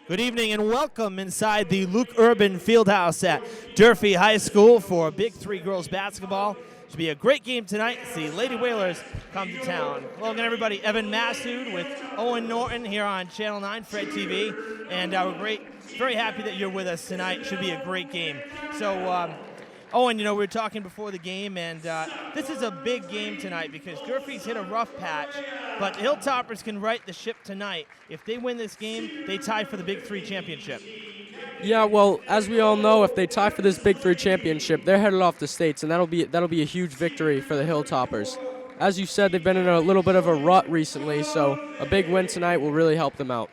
Good evening and welcome inside the Luke Urban Fieldhouse at Durfee High School for Big 3 girls basketball. Should be a great game tonight as the Lady Whalers come to town. Hello again, everybody. Evan Massoud with Owen Norton here on Channel 9, Fred TV. And we're very happy that you're with us tonight. Should be a great game. So, Owen, we were talking before the game, and this is a big game tonight because Durfee's hit a rough patch, but the Hilltoppers can right the ship tonight. If they win this game, they tie for the Big 3 championship. Yeah, well, as we all know, if they tie for this Big 3 championship, they're headed off to states, and that'll be a huge victory for the Hilltoppers. As you said, they've been in a little bit of a rut recently, so a big win tonight will really help them out.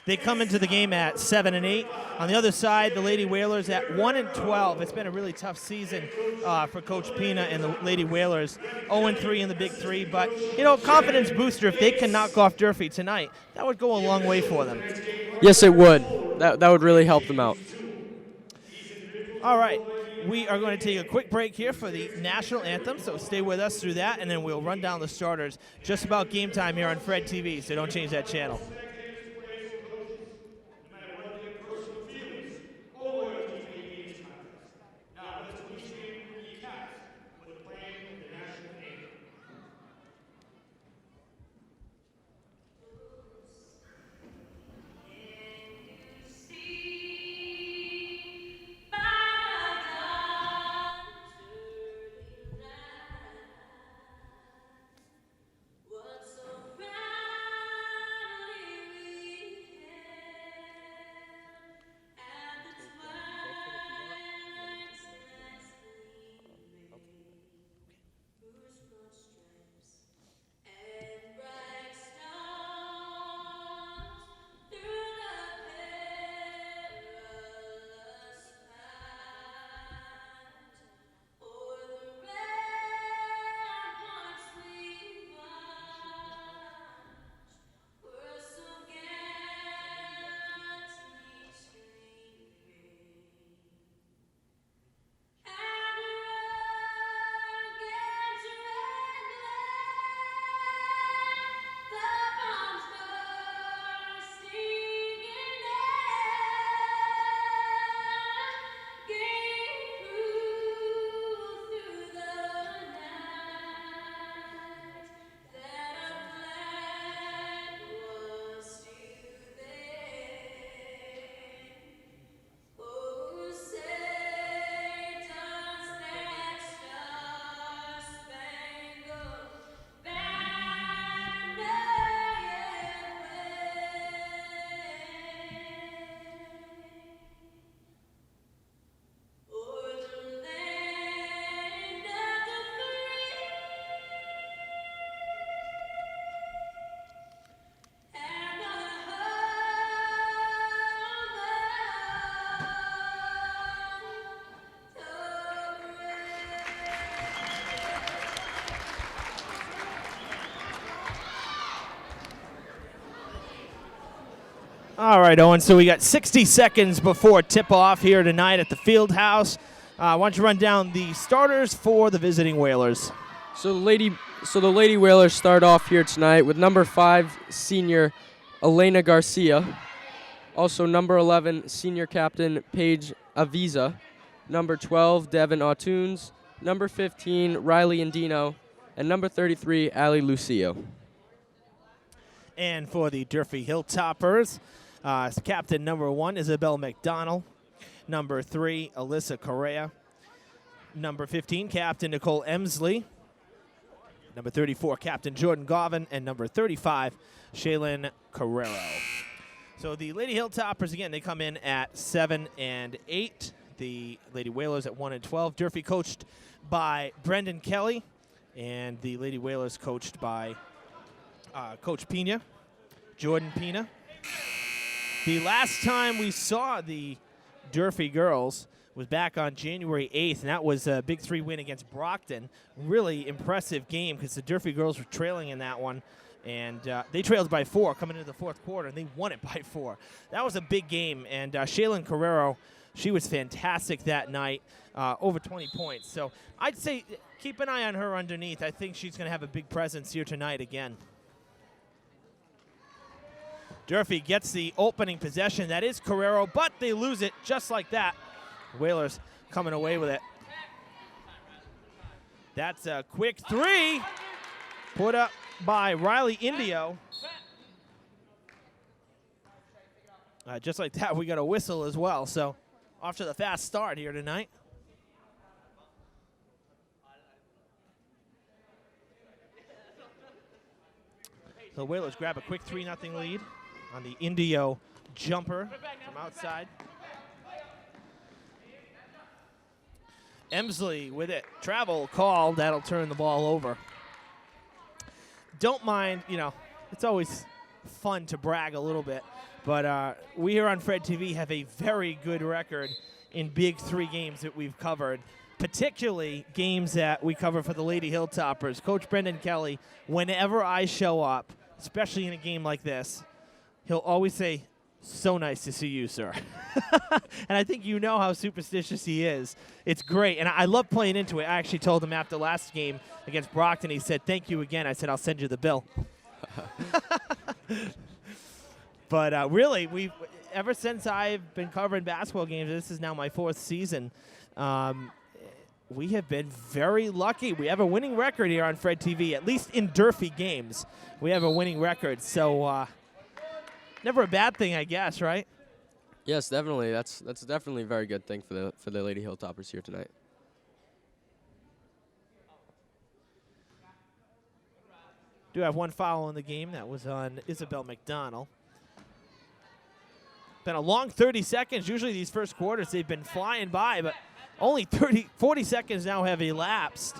They come into the game at 7-8. On the other side, the Lady Whalers at 1-12. It's been a really tough season for Coach Pina and the Lady Whalers. 0-3 in the Big 3, but confidence booster if they can knock off Durfee tonight. That would go a long way for them. Yes, it would. That would really help them out. All right. We are going to take a quick break here for the national anthem, so stay with us through that, and then we'll run down the starters just about game time here on Fred TV, so don't change that channel. All right, Owen, so we got 60 seconds before tip-off here tonight at the field house. Why don't you run down the starters for the visiting Whalers? So the Lady Whalers start off here tonight with number 5 senior Elena Garcia, also number 11 senior captain Paige Aviza, number 12 Devin Autunes, number 15 Riley Indino, and number 33 Ali Lucio. And for the Durfee Hilltoppers, captain number 1, Isabel McDonald. Number 3, Alyssa Correa. Number 15, captain Nicole Emsley. Number 34, captain Jordan Govin. And number 35, Shaylin Carrero. So the Lady Hilltoppers, again, they come in at 7-8. The Lady Whalers at 1-12. Durfee coached by Brendan Kelly. And the Lady Whalers coached by Coach Pina, Jordan Pina. The last time we saw the Durfee girls was back on January 8th, and that was a Big 3 win against Brockton. Really impressive game because the Durfee girls were trailing in that one, and they trailed by 4 coming into the fourth quarter, and they won it by 4. That was a big game, and Shaylin Carrero, she was fantastic that night, over 20 points. So I'd say keep an eye on her underneath. I think she's going to have a big presence here tonight again. Durfee gets the opening possession. That is Carrero, but they lose it just like that. Whalers coming away with it. That's a quick three put up by Riley Indio. Just like that, we got a whistle as well. So off to the fast start here tonight. So Whalers grab a quick 3-0 lead on the Indio jumper from outside. Emsley with it. Travel call. That'll turn the ball over. Don't mind, it's always fun to brag a little bit, but we here on Fred TV have a very good record in Big 3 games that we've covered, particularly games that we cover for the Lady Hilltoppers. Coach Brendan Kelly, whenever I show up, especially in a game like this, he'll always say, "So nice to see you, sir." And I think you know how superstitious he is. It's great, and I love playing into it. I actually told him after last game against Brockton, he said, "Thank you again." I said, "I'll send you the bill." But really, ever since I've been covering basketball games, this is now my 4th season, we have been very lucky. We have a winning record here on Fred TV, at least in Durfee games. We have a winning record, so never a bad thing, I guess, right? Yes, definitely. That's definitely a very good thing for the Lady Hilltoppers here tonight. Do have one foul in the game. That was on Isabel McDonald. Been a long 30 seconds. Usually these first quarters, they've been flying by, but only 40 seconds now have elapsed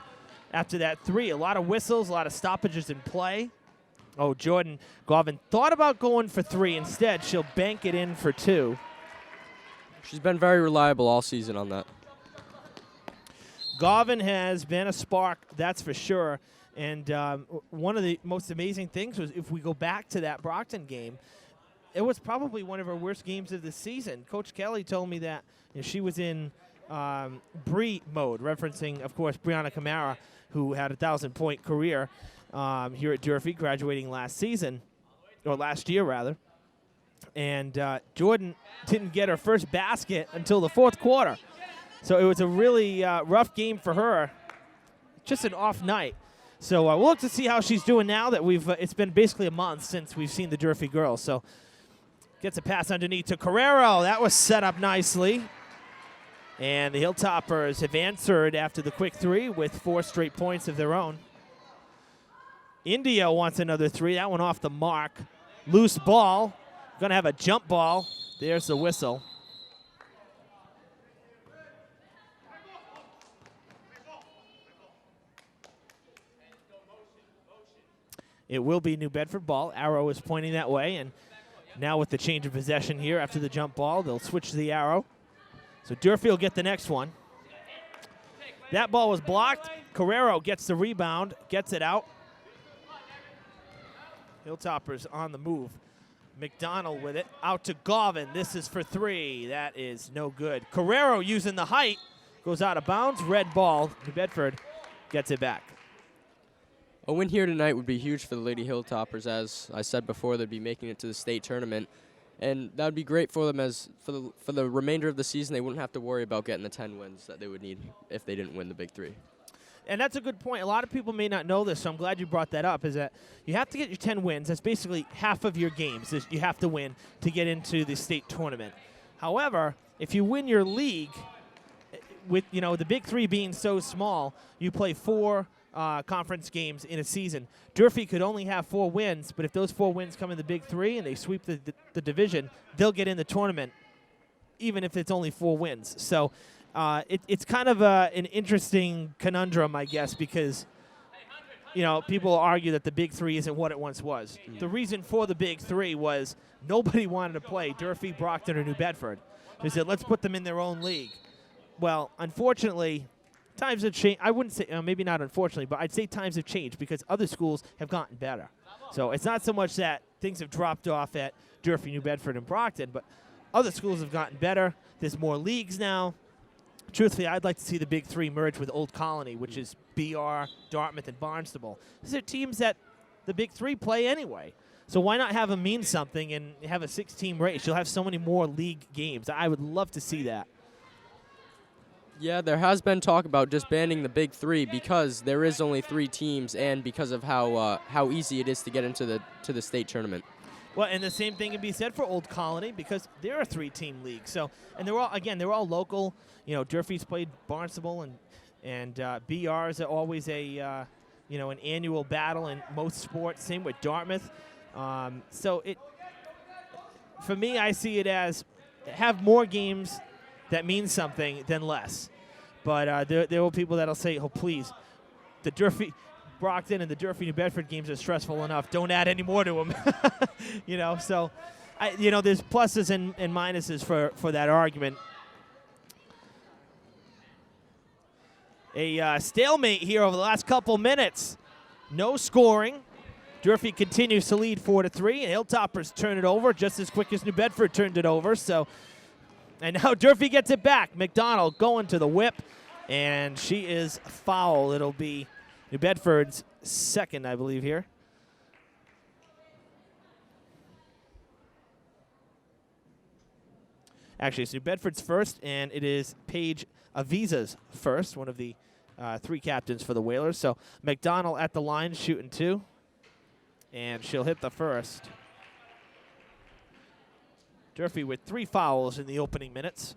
after that 3. A lot of whistles, a lot of stoppages in play. Oh, Jordan Garvin thought about going for 3. Instead, she'll bank it in for 2. She's been very reliable all season on that. Garvin has been a spark, that's for sure. And one of the most amazing things was if we go back to that Brockton game, it was probably one of her worst games of the season. Coach Kelly told me that she was in Bree mode, referencing, of course, Brianna Camara, who had a 1,000-point career here at Durfee, graduating last year rather. And Jordan didn't get her first basket until the 4th quarter. So it was a really rough game for her, just an off night. So we'll look to see how she's doing now that it's been basically a month since we've seen the Durfee girls. So gets a pass underneath to Carrero. That was set up nicely. And the Hilltoppers have answered after the quick 3 with 4 straight points of their own. India wants another 3. That one off the mark. Loose ball. Going to have a jump ball. There's the whistle. It will be New Bedford ball. Arrow is pointing that way. And now with the change of possession here after the jump ball, they'll switch to the arrow. So Durfee will get the next one. That ball was blocked. Carrero gets the rebound, gets it out. Hilltoppers on the move. McDonald with it. Out to Garvin. This is for 3. That is no good. Carrero using the height. Goes out of bounds. Red ball. New Bedford gets it back. A win here tonight would be huge for the Lady Hilltoppers. As I said before, they'd be making it to the state tournament. And that would be great for them as for the remainder of the season. They wouldn't have to worry about getting the 10 wins that they would need if they didn't win the Big 3. And that's a good point. A lot of people may not know this, so I'm glad you brought that up, is that you have to get your 10 wins. That's basically half of your games that you have to win to get into the state tournament. However, if you win your league, with the Big 3 being so small, you play 4 conference games in a season. Durfee could only have 4 wins, but if those 4 wins come in the Big 3 and they sweep the division, they'll get in the tournament, even if it's only 4 wins. So it's kind of an interesting conundrum, I guess, because people argue that the Big 3 isn't what it once was. The reason for the Big 3 was nobody wanted to play Durfee, Brockton, or New Bedford. They said, let's put them in their own league. Well, unfortunately, times have changed. I wouldn't say, maybe not unfortunately, but I'd say times have changed because other schools have gotten better. So it's not so much that things have dropped off at Durfee, New Bedford, and Brockton, but other schools have gotten better. There's more leagues now. Truthfully, I'd like to see the Big 3 merge with Old Colony, which is BR, Dartmouth, and Barnstable. These are teams that the Big 3 play anyway. So why not have them mean something and have a 6-team race? You'll have so many more league games. I would love to see that. Yeah, there has been talk about just banning the big three because there is only 3 teams, and because of how easy it is to get into the state tournament. Well, and the same thing can be said for Old Colony because they're a 3-team league. So, and they're all local. You know, Durfee's played Barnstable, and BRs are always a an annual battle in most sports. Same with Dartmouth. So for me, I see it as have more games that means something than less. But there will people that'll say, oh, please, the Durfee Brockton and the Durfee New Bedford games are stressful enough. Don't add any more to them. So there's pluses and minuses for that argument. A stalemate here over the last couple minutes. No scoring. Durfee continues to lead 4-3. Hilltoppers turn it over just as quick as New Bedford turned it over. And now Durfee gets it back. McDonald going to the whip, and she is foul. It'll be New Bedford's second, I believe, here. Actually, it's New Bedford's first, and it is Paige Aviza's first, one of the 3 captains for the Whalers. So McDonald at the line shooting 2, and she'll hit the first. Durfee with 3 fouls in the opening minutes.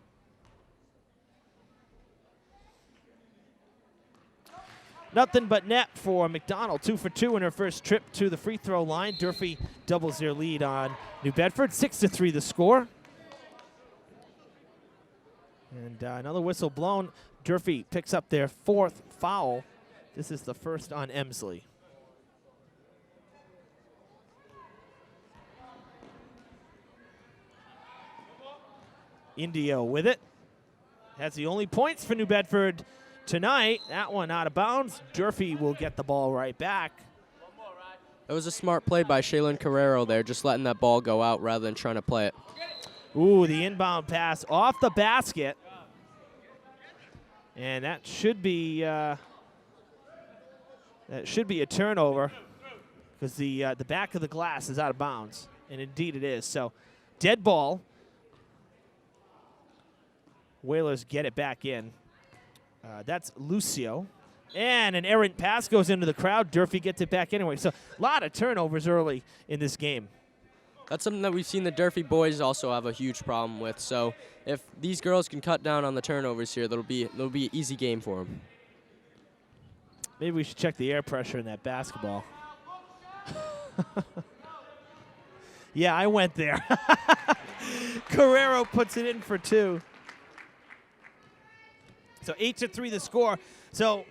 Nothing but net for McDonald. 2 for 2 in her first trip to the free throw line. Durfee doubles their lead on New Bedford. 6-3 the score. And another whistle blown. Durfee picks up their 4th foul. This is the first on Emsley. Indio with it. Has the only points for New Bedford tonight. That one out of bounds. Durfee will get the ball right back. That was a smart play by Shaylin Carrero there, just letting that ball go out rather than trying to play it. Ooh, the inbound pass off the basket. And that should be a turnover because the back of the glass is out of bounds. And indeed it is. So dead ball. Whalers get it back in. That's Lucio. And an errant pass goes into the crowd. Durfee gets it back anyway. So a lot of turnovers early in this game. That's something that we've seen the Durfee boys also have a huge problem with. So if these girls can cut down on the turnovers here, that'll be an easy game for them. Maybe we should check the air pressure in that basketball. Yeah, I went there. Carrero puts it in for 2. So 8-3 the score. So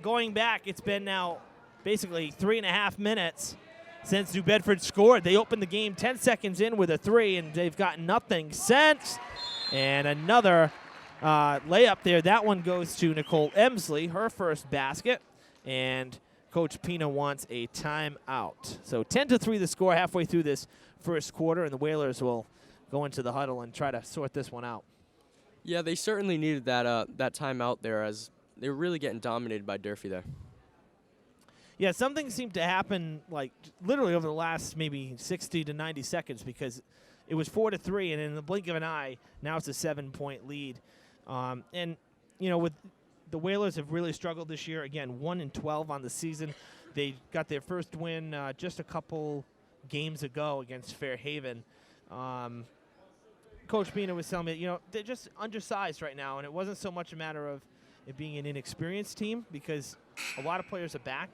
going back, it's been now basically 3.5 minutes since New Bedford scored. They opened the game 10 seconds in with a 3, and they've got nothing since. And another layup there. That one goes to Nicole Emsley, her first basket. And Coach Pina wants a timeout. So 10-3 the score halfway through this first quarter, and the Whalers will go into the huddle and try to sort this one out. Yeah, they certainly needed that timeout there, as they were really getting dominated by Durfee there. Yeah, something seemed to happen like literally over the last maybe 60 to 90 seconds because it was 4-3, and in the blink of an eye, now it's a 7-point lead. And with the Whalers have really struggled this year. Again, 1-12 on the season. They got their first win just a couple games ago against Fairhaven. Coach Pina was telling me, they're just undersized right now, and it wasn't so much a matter of it being an inexperienced team because a lot of players are back.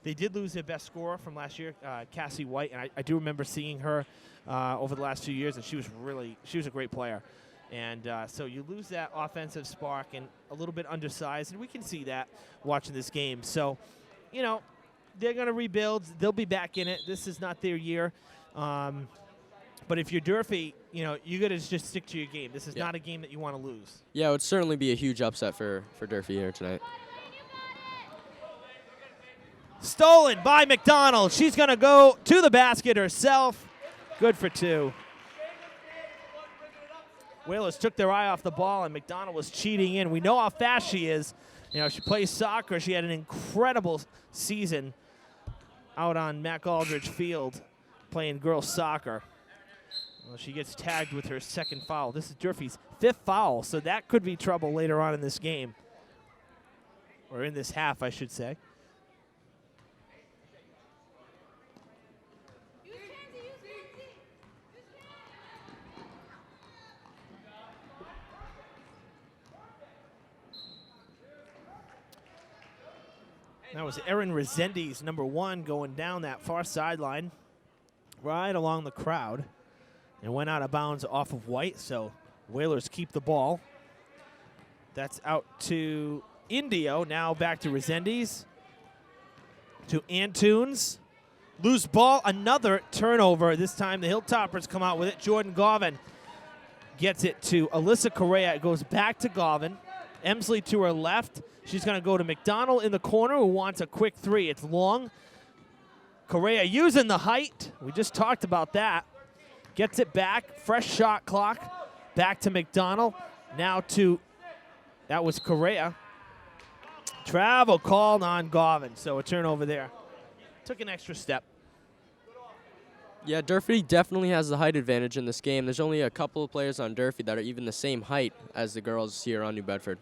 They did lose their best scorer from last year, Cassie White, and I do remember seeing her over the last few years, and she was a great player. And so you lose that offensive spark and a little bit undersized, and we can see that watching this game. So, they're going to rebuild. They'll be back in it. This is not their year. But if you're Durfee, you got to just stick to your game. This is not a game that you want to lose. Yeah, it would certainly be a huge upset for Durfee here tonight. Stolen by McDonald. She's going to go to the basket herself. Good for 2. Whalers took their eye off the ball, and McDonald was cheating in. We know how fast she is. She plays soccer. She had an incredible season out on Mac Aldridge Field. playing girls soccer. Well, she gets tagged with her second foul. This is Durfee's 5th foul, so that could be trouble later on in this game. Or in this half, I should say. That was Erin Resendiz, number 1, going down that far sideline, right along the crowd, and went out of bounds off of White, so Whalers keep the ball. That's out to Indio, now back to Resendiz, to Antunes. Loose ball, another turnover. This time the Hilltoppers come out with it. Jordan Govin gets it to Alyssa Correa. It goes back to Govin. Emsley to her left. She's going to go to McDonald in the corner, who wants a quick 3. It's long. Correa using the height. We just talked about that. Gets it back. Fresh shot clock. Back to McDonald. Now to, that was Correa. Travel called on Govin, so a turnover there. Took an extra step. Yeah, Durfee definitely has the height advantage in this game. There's only a couple of players on Durfee that are even the same height as the girls here on New Bedford.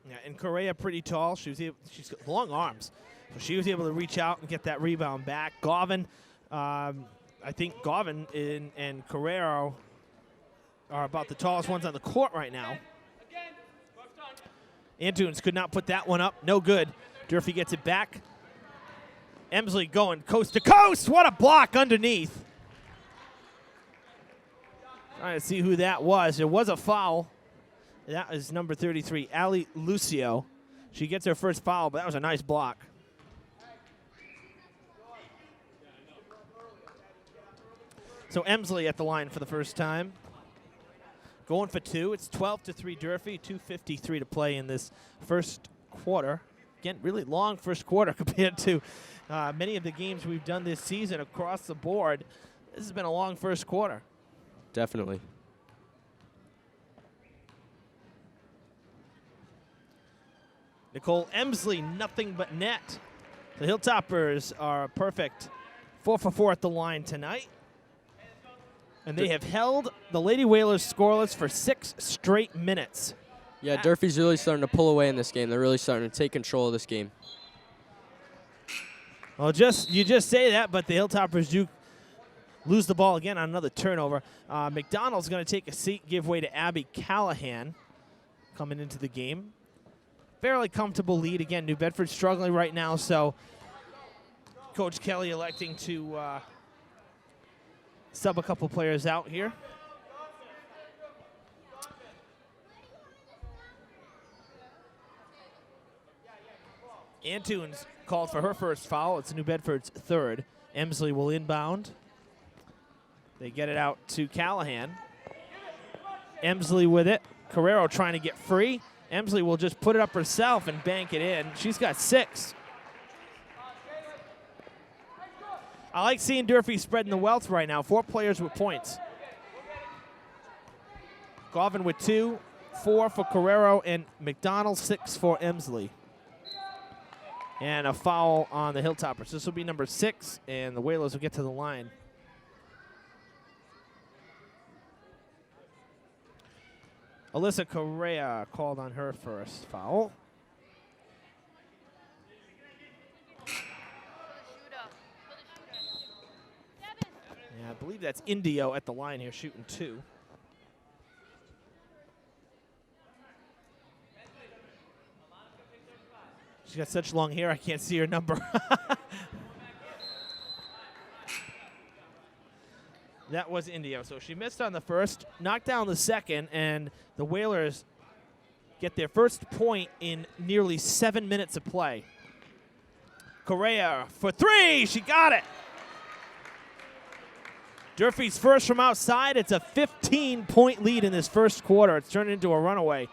Yeah, and Correa pretty tall. She's got long arms, so she was able to reach out and get that rebound back. Govin, I think Govin and Correa are about the tallest ones on the court right now. Antunes could not put that one up. No good. Durfee gets it back. Emsley going coast to coast. What a block underneath. Trying to see who that was. There was a foul. That is number 33, Ali Lucio. She gets her first foul, but that was a nice block. So Emsley at the line for the first time. Going for 2. It's 12-3 Durfee, 2:53 to play in this first quarter. Again, really long first quarter compared to many of the games we've done this season across the board. This has been a long first quarter. Definitely. Nicole Emsley, nothing but net. The Hilltoppers are perfect 4 for 4 at the line tonight. And they have held the Lady Whalers scoreless for 6 straight minutes. Yeah, Durfee's really starting to pull away in this game. They're really starting to take control of this game. Well, you just say that, but the Hilltoppers do lose the ball again on another turnover. McDonald's going to take a seat, give way to Abby Callahan coming into the game. Fairly comfortable lead. Again, New Bedford struggling right now, so Coach Kelly electing to sub a couple players out here. Antunes called for her first foul. It's New Bedford's 3rd. Emsley will inbound. They get it out to Callahan. Emsley with it. Carrero trying to get free. Emsley will just put it up herself and bank it in. She's got 6. I like seeing Durfee spreading the wealth right now. 4 players with points. Govin with 2, 4 for Carrero, and McDonald 6 for Emsley. And a foul on the Hilltoppers. This will be number 6, and the Whalers will get to the line. Alyssa Correa called on her first foul. Yeah, I believe that's Indio at the line here shooting 2. She's got such long hair, I can't see her number. That was Indio. So she missed on the first, knocked down the second, and the Whalers get their first point in nearly 7 minutes of play. Correa for 3. She got it. Durfee's first from outside. It's a 15-point lead in this first quarter. It's turned into a runaway.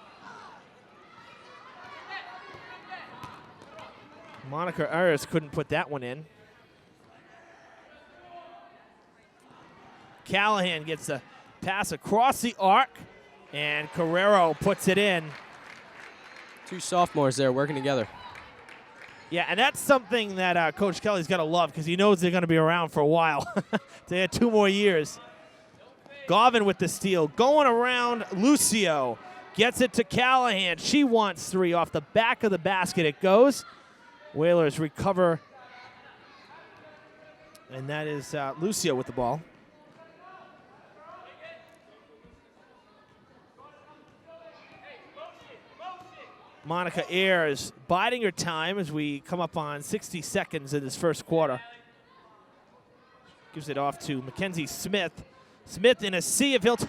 Monica Ayers couldn't put that one in. Callahan gets the pass across the arc, and Carrero puts it in. 2 sophomores there working together. Yeah, and that's something that Coach Kelly's got to love because he knows they're going to be around for a while. They had 2 more years. Garvin with the steal. Going around, Lucio gets it to Callahan. She wants 3 off the back of the basket. It goes. Whalers recover. And that is Lucio with the ball. Monica Ayers biding her time as we come up on 60 seconds in this first quarter. Gives it off to Mackenzie Smith. Smith in a sea of hills.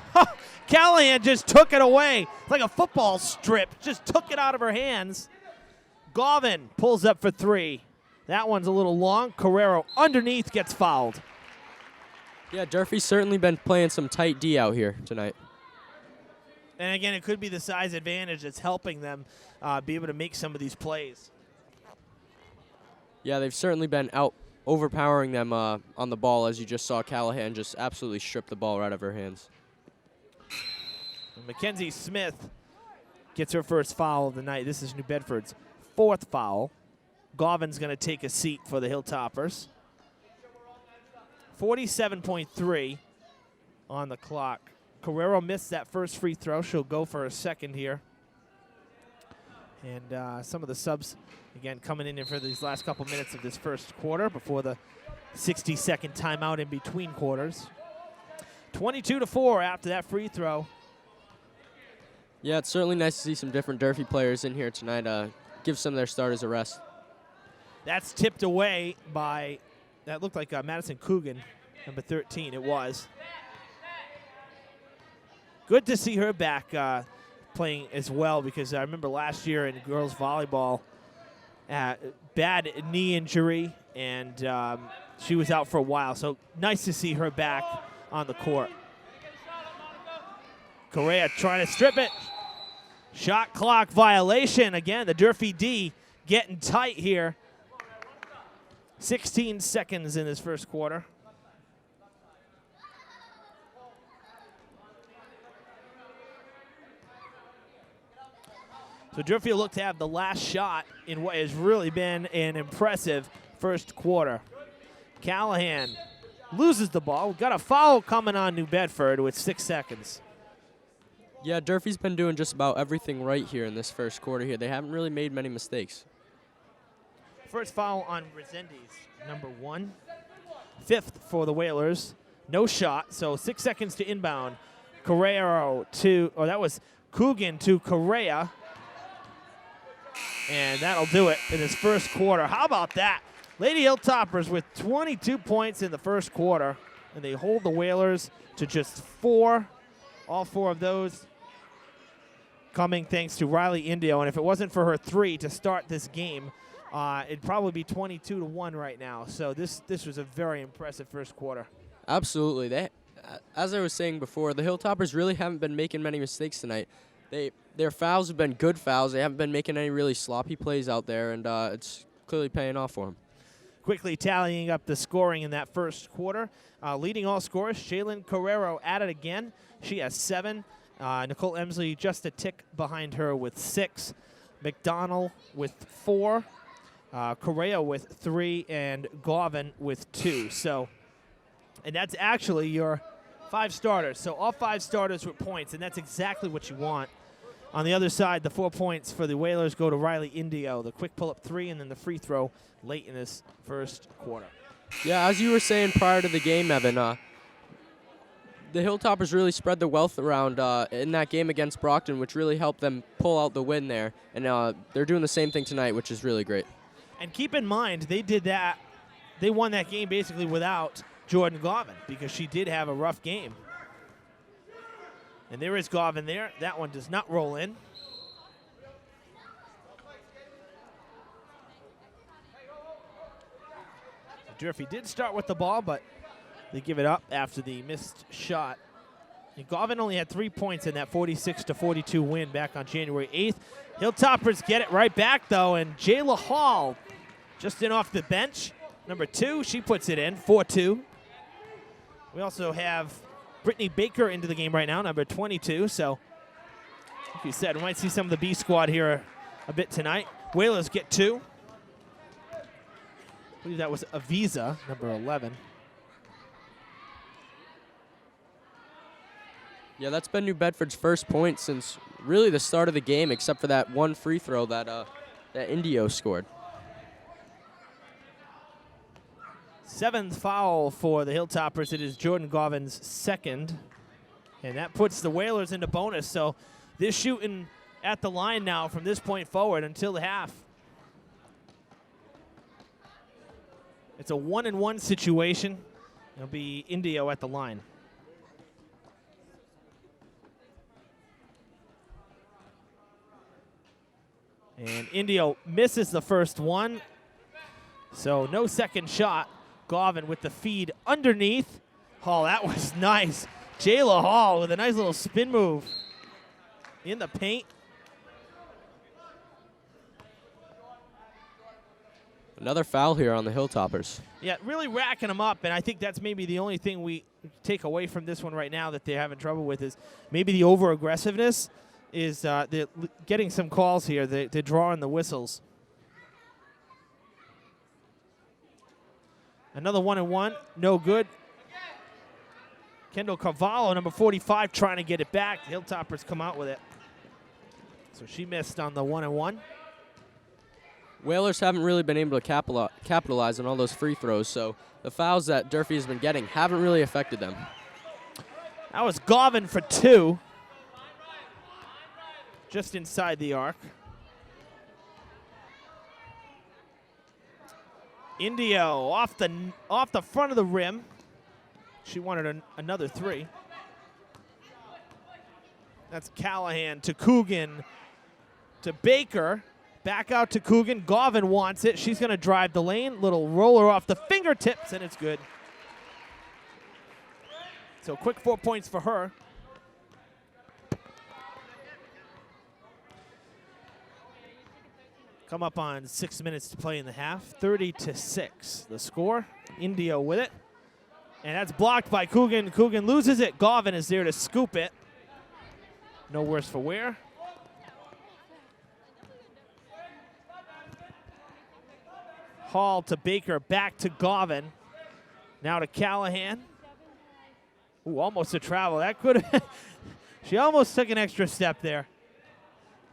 Callahan just took it away like a football strip. Just took it out of her hands. Garvin pulls up for 3. That one's a little long. Carrero underneath gets fouled. Yeah, Durfee's certainly been playing some tight D out here tonight. And again, it could be the size advantage that's helping them be able to make some of these plays. Yeah, they've certainly been out overpowering them on the ball, as you just saw Callahan just absolutely strip the ball right out of her hands. Mackenzie Smith gets her first foul of the night. This is New Bedford's 4th foul. Garvin's going to take a seat for the Hilltoppers. 47.3 on the clock. Carrero missed that first free throw. She'll go for a second here. And some of the subs, again, coming in for these last couple minutes of this first quarter before the 60-second timeout in between quarters. 22-4 after that free throw. Yeah, it's certainly nice to see some different Durfee players in here tonight. Give some of their starters a rest. That's tipped away by, that looked like Madison Coogan, number 13. It was. Good to see her back playing as well, because I remember last year in girls volleyball, bad knee injury, and she was out for a while. So nice to see her back on the court. Correa trying to strip it. Shot clock violation. Again, the Durfee D getting tight here. 16 seconds in this first quarter. So Durfee will look to have the last shot in what has really been an impressive first quarter. Callahan loses the ball. We've got a foul coming on New Bedford with 6 seconds. Yeah, Durfee's been doing just about everything right here in this first quarter here. They haven't really made many mistakes. First foul on Resendiz, number 1. 5th for the Whalers. No shot, so 6 seconds to inbound. Carrero to, that was Coogan to Correa. And that'll do it in his first quarter. How about that? Lady Hilltoppers with 22 points in the first quarter, and they hold the Whalers to just 4. All 4 of those coming thanks to Riley Indio. And if it wasn't for her 3 to start this game, it'd probably be 22-1 right now. So this was a very impressive first quarter. Absolutely. As I was saying before, the Hilltoppers really haven't been making many mistakes tonight. Their fouls have been good fouls. They haven't been making any really sloppy plays out there, and it's clearly paying off for them. Quickly tallying up the scoring in that first quarter. Leading all scorers, Shaylin Carrero at it again. She has 7. Nicole Emsley just a tick behind her with 6. McDonald with 4. Correa with 3. And Garvin with 2. So, and that's actually your 5 starters. So all 5 starters with points, and that's exactly what you want. On the other side, the 4 points for the Whalers go to Riley Indio. The quick pull-up 3 and then the free throw late in this first quarter. Yeah, as you were saying prior to the game, Evan, the Hilltoppers really spread the wealth around in that game against Brockton, which really helped them pull out the win there. And they're doing the same thing tonight, which is really great. And keep in mind, they did that. They won that game basically without Jordan Garvin because she did have a rough game. And there is Garvin there. That one does not roll in. Durfee did start with the ball, but they give it up after the missed shot. And Garvin only had 3 points in that 46-42 win back on January 8th. Hilltoppers get it right back, though, and Jayla Hall just in off the bench. Number 2, she puts it in, 4-2. We also have Brittany Baker into the game right now, number 22. So, like you said, we might see some of the B squad here a bit tonight. Whalers get 2. believe that was Avisa, number 11. Yeah, that's been New Bedford's first point since really the start of the game, except for that one free throw that Indio scored. 7th foul for the Hilltoppers. It is Jordan Govan's 2nd. And that puts the Whalers into bonus. So they're shooting at the line now from this point forward until the half. It's a 1-and-1 situation. It'll be Indio at the line. And Indio misses the first one. So no second shot. Govan with the feed underneath. Oh, that was nice. Jayla Hall with a nice little spin move in the paint. Another foul here on the Hilltoppers. Yeah, really racking them up, and I think that's maybe the only thing we take away from this one right now that they're having trouble with is maybe the over-aggressiveness is they're getting some calls here. They're drawing the whistles. Another 1-and-1, no good. Kendall Carvalho, number 45, trying to get it back. The Hilltoppers come out with it. So she missed on the 1-and-1. Whalers haven't really been able to capitalize on all those free throws, so the fouls that Durfee has been getting haven't really affected them. That was Govan for 2. Just inside the arc. Indio off the front of the rim. She wanted another 3. That's Callahan to Coogan to Baker. Back out to Coogan. Govan wants it. She's going to drive the lane. Little roller off the fingertips, and it's good. So quick 4 points for her. Come up on 6 minutes to play in the half. 30-6 the score. Indio with it. And that's blocked by Coogan. Coogan loses it. Govan is there to scoop it. No worse for wear. Hall to Baker, back to Govan. Now to Callahan. Ooh, almost a travel. That could have. She almost took an extra step there.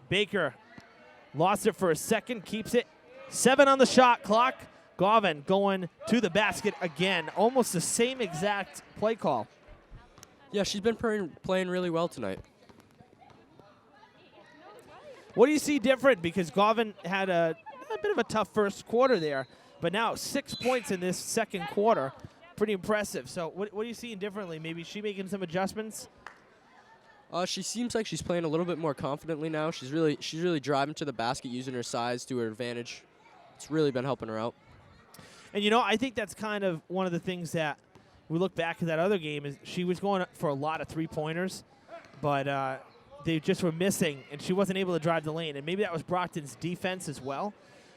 Baker lost it for a second, keeps it. 7 on the shot clock. Govan going to the basket again. Almost the same exact play call. Yeah, she's been playing really well tonight. What do you see different? Because Govan had a bit of a tough first quarter there, but now 6 points in this second quarter. Pretty impressive. So what are you seeing differently? Maybe is she making some adjustments? She seems like she's playing a little bit more confidently now. She's really driving to the basket, using her size to her advantage. It's really been helping her out. And, you know, I think that's kind of one of the things that we look back at that other game is she was going for a lot of three-pointers, but they just were missing, and she wasn't able to drive the lane. And maybe that was Brockton's defense as well,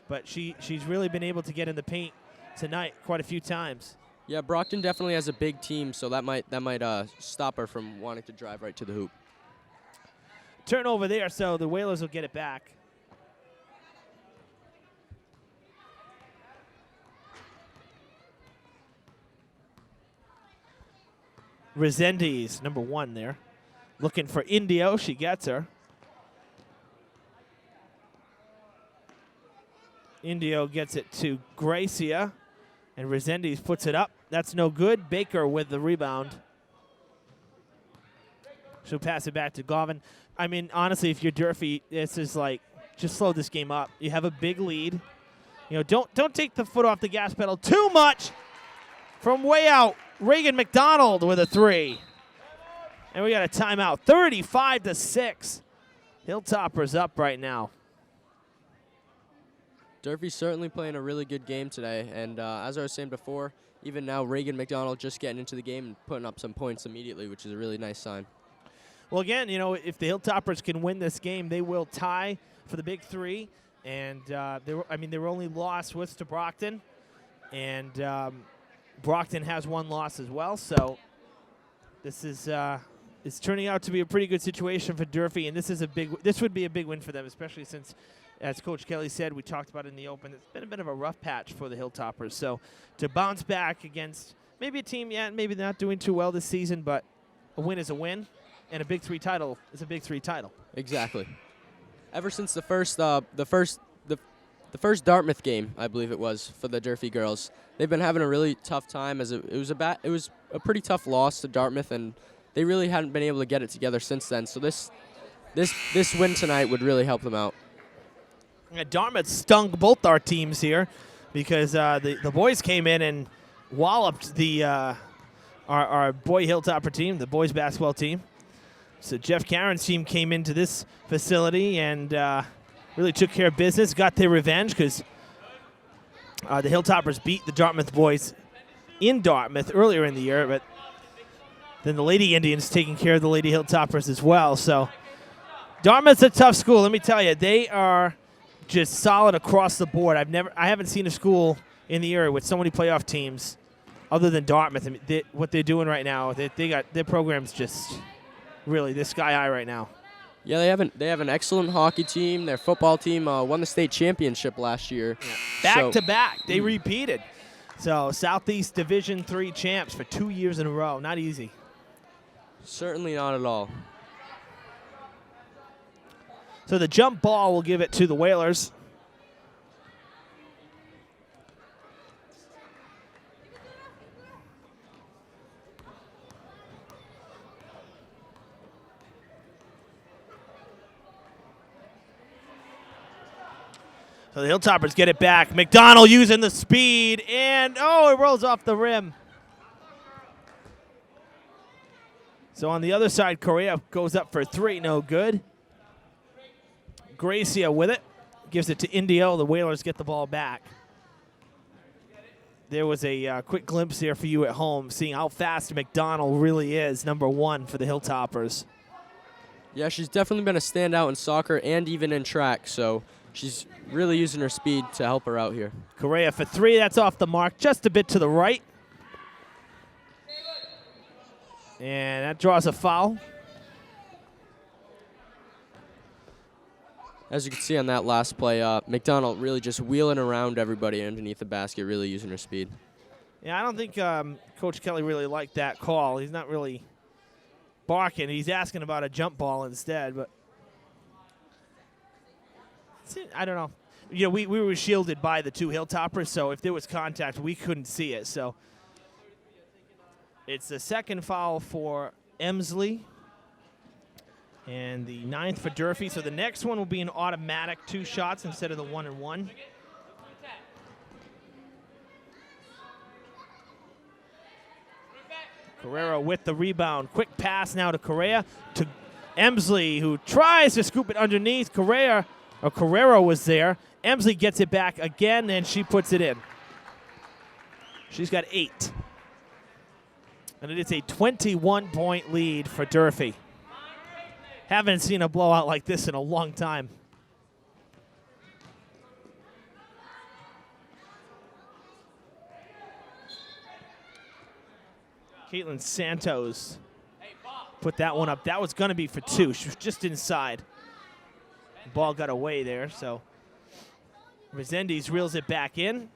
but she's really been able to get in the paint tonight quite a few times. Yeah, Brockton definitely has a big team, so that might stop her from wanting to drive right to the hoop. Turnover there, so the Whalers will get it back. Resendiz, number 1 there. Looking for Indio. She gets her. Indio gets it to Gracia. And Resendiz puts it up. That's no good. Baker with the rebound. She'll pass it back to Govan. I mean, honestly, if you're Durfee, this is like, just slow this game up. You have a big lead. You know, don't take the foot off the gas pedal too much. From way out, Reagan McDonald with a 3. And we got a timeout. 35-6. Hilltoppers up right now. Durfee's certainly playing a really good game today. And as I was saying before, even now Reagan McDonald just getting into the game and putting up some points immediately, which is a really nice sign. Well, again, you know, if the Hilltoppers can win this game, they will tie for the Big 3. And they were only lost was to Brockton. And Brockton has one loss as well. So this is it's turning out to be a pretty good situation for Durfee, and this would be a big win for them, especially since as Coach Kelly said, we talked about in the open, it's been a bit of a rough patch for the Hilltoppers. So to bounce back against maybe a team, maybe they're not doing too well this season, but a win is a win, and a Big 3 title is a Big 3 title. Exactly. Ever since the first Dartmouth game, I believe it was, for the Durfee girls, they've been having a really tough time. It was a pretty tough loss to Dartmouth, and they really hadn't been able to get it together since then. So this win tonight would really help them out. Yeah, Dartmouth stung both our teams here because the boys came in and walloped our boy Hilltopper team, the boys basketball team. So Jeff Cameron's team came into this facility and really took care of business, got their revenge because the Hilltoppers beat the Dartmouth boys in Dartmouth earlier in the year, but then the Lady Indians taking care of the Lady Hilltoppers as well. So Dartmouth's a tough school. Let me tell you, they are just solid across the board. I haven't seen a school in the area with so many playoff teams other than Dartmouth. I mean, what they're doing right now, they got their program's just really they're sky high right now. Yeah, they have an excellent hockey team. Their football team won the state championship last year. Yeah. Back to back, they repeated. So Southeast Division III champs for 2 years in a row. Not easy. Certainly not at all. So the jump ball will give it to the Whalers. So the Hilltoppers get it back. McDonald using the speed, and it rolls off the rim. So on the other side, Correa goes up for 3, no good. Gracia with it, gives it to Indio. The Whalers get the ball back. There was a quick glimpse there for you at home, seeing how fast McDonald really is, number 1 for the Hilltoppers. Yeah, she's definitely been a standout in soccer and even in track, so she's really using her speed to help her out here. Correa for 3, that's off the mark, just a bit to the right. And that draws a foul. As you can see on that last play, McDonald really just wheeling around everybody underneath the basket, really using her speed. Yeah, I don't think Coach Kelly really liked that call. He's not really barking. He's asking about a jump ball instead, but I don't know. You know, we were shielded by the 2 Hilltoppers, so if there was contact, we couldn't see it. So it's the second foul for Emsley and the 9th for Durfee. So the next one will be an automatic 2 shots instead of the 1-and-1. Carrero with the rebound. Quick pass now to Correa. To Emsley, who tries to scoop it underneath. Carrero was there. Emsley gets it back again, and she puts it in. She's got 8. And it is a 21-point lead for Durfee. Haven't seen a blowout like this in a long time. Caitlin Santos put that one up. That was going to be for 2. She was just inside. The ball got away there, so Resendiz reels it back in.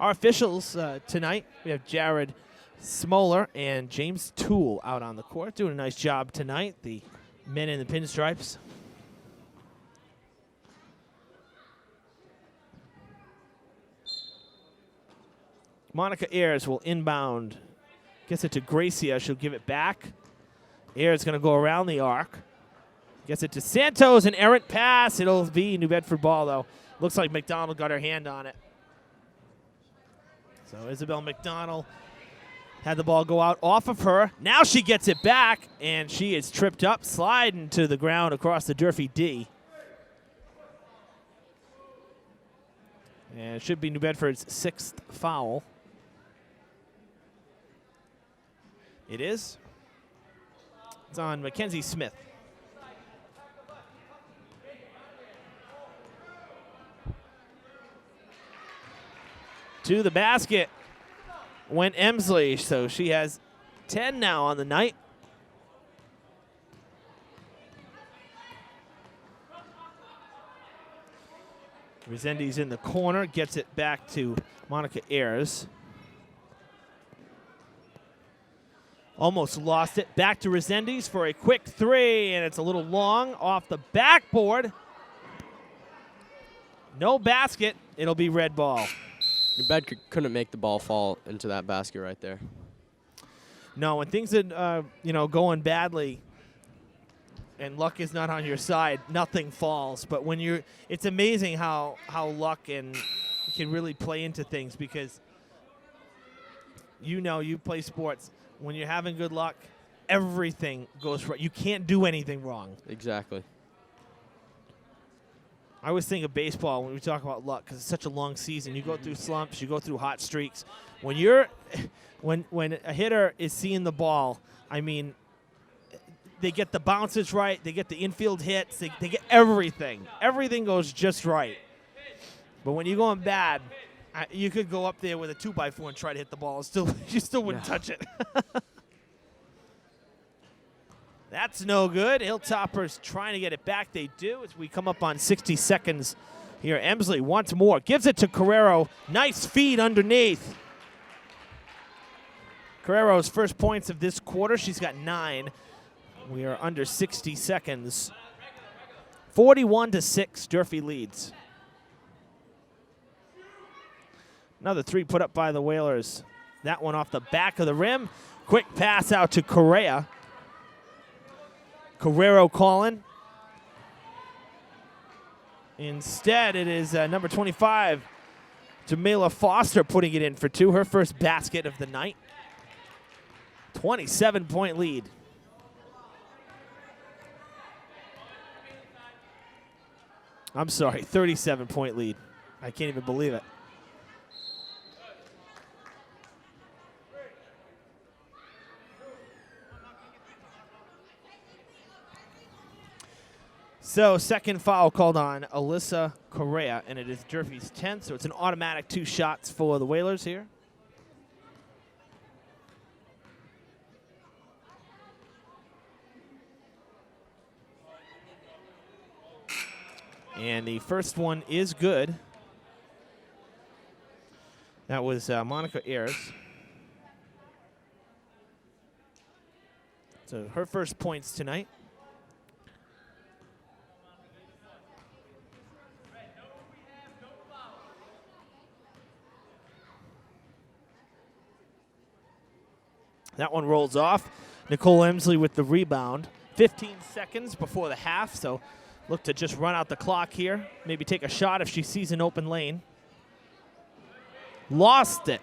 Our officials tonight, we have Jared Smoller and James Toole out on the court, doing a nice job tonight. The men in the pinstripes. Monica Ayers will inbound. Gets it to Gracia. She'll give it back. Ayers going to go around the arc. Gets it to Santos, an errant pass. It'll be New Bedford ball, though. Looks like McDonald got her hand on it. So Isabel McDonald had the ball go out off of her. Now she gets it back, and she is tripped up, sliding to the ground across the Durfee D. And it should be New Bedford's 6th foul. It is. It's on Mackenzie Smith. To the basket went Emsley, so she has 10 now on the night. Resendiz in the corner, gets it back to Monica Ayers. Almost lost it. Back to Resendiz for a quick three, and it's a little long off the backboard. No basket. It'll be red ball. Bedford couldn't make the ball fall into that basket right there. No, when things are going badly and luck is not on your side, nothing falls. But when it's amazing how luck can really play into things, because you play sports. When you're having good luck, everything goes right. You can't do anything wrong. Exactly. I always think of baseball when we talk about luck, because it's such a long season. You go through slumps, you go through hot streaks. When a hitter is seeing the ball, I mean, they get the bounces right, they get the infield hits, they get everything. Everything goes just right. But when you're going bad, you could go up there with a 2x4 and try to hit the ball. You still wouldn't touch it. That's no good. Hilltoppers trying to get it back. They do as we come up on 60 seconds here. Emsley once more gives it to Carrero. Nice feed underneath. Carrero's first points of this quarter. She's got 9. We are under 60 seconds. 41-6, Durfee leads. Another three put up by the Whalers. That one off the back of the rim. Quick pass out to Correa. Carrero calling. Instead, it is number 25, Jamila Foster, putting it in for 2. Her first basket of the night. 27-point lead. I'm sorry, 37-point lead. I can't even believe it. So second foul called on Alyssa Correa, and it is Durfee's 10th, so it's an automatic 2 shots for the Whalers here. And the first one is good. That was Monica Ayers. So her first points tonight. That one rolls off. Nicole Emsley with the rebound. 15 seconds before the half, so look to just run out the clock here. Maybe take a shot if she sees an open lane. Lost it.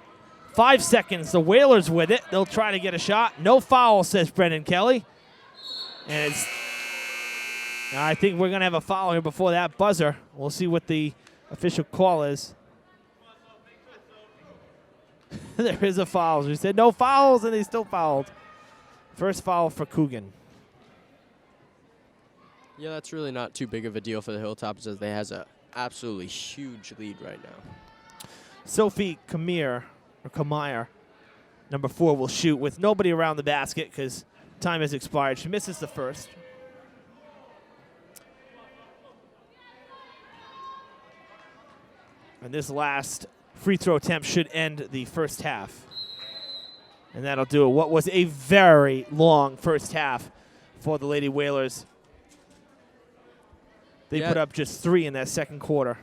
5 seconds. The Whalers with it. They'll try to get a shot. No foul, says Brendan Kelly. And I think we're going to have a foul here before that buzzer. We'll see what the official call is. There is a foul. We said no fouls, and they still fouled. First foul for Coogan. Yeah, that's really not too big of a deal for the Hilltoppers, as they has a absolutely huge lead right now. Sophie Kamir, number 4, will shoot with nobody around the basket because time has expired. She misses the first. And this last free throw attempt should end the first half. And that'll do it. What was a very long first half for the Lady Whalers. They put up just 3 in that second quarter.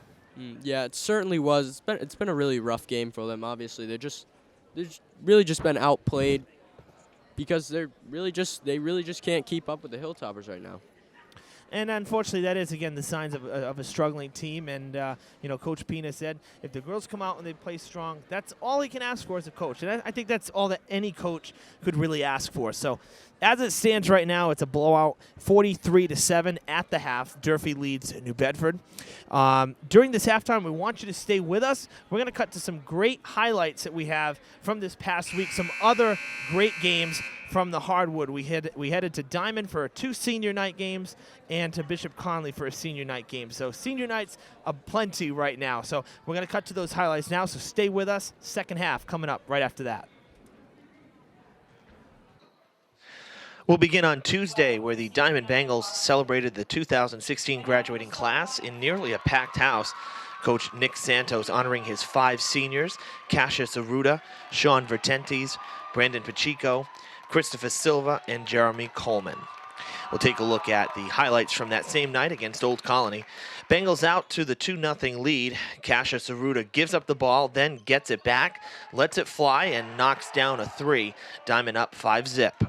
Yeah, it certainly was. It's been a really rough game for them. Obviously, they've really just been outplayed because they really just can't keep up with the Hilltoppers right now. And unfortunately, that is, again, the signs of a struggling team. And, Coach Pina said, if the girls come out and they play strong, that's all he can ask for as a coach. And I think that's all that any coach could really ask for. So as it stands right now, it's a blowout, 43-7 at the half. Durfee leads New Bedford. During this halftime, we want you to stay with us. We're going to cut to some great highlights that we have from this past week, some other great games from the hardwood. We headed to Diamond for 2 senior night games and to Bishop Conley for a senior night game. So senior nights aplenty right now. So we're going to cut to those highlights now, so stay with us. Second half coming up right after that. We'll begin on Tuesday, where the Diamond Bengals celebrated the 2016 graduating class in nearly a packed house. Coach Nick Santos honoring his 5 seniors, Cassius Aruda, Sean Vertentes, Brandon Pacheco, Christopher Silva, and Jeremy Coleman. We'll take a look at the highlights from that same night against Old Colony. Bengals out to the 2-0 lead. Cassius Aruda gives up the ball, then gets it back, lets it fly, and knocks down a 3. Diamond up 5-zip.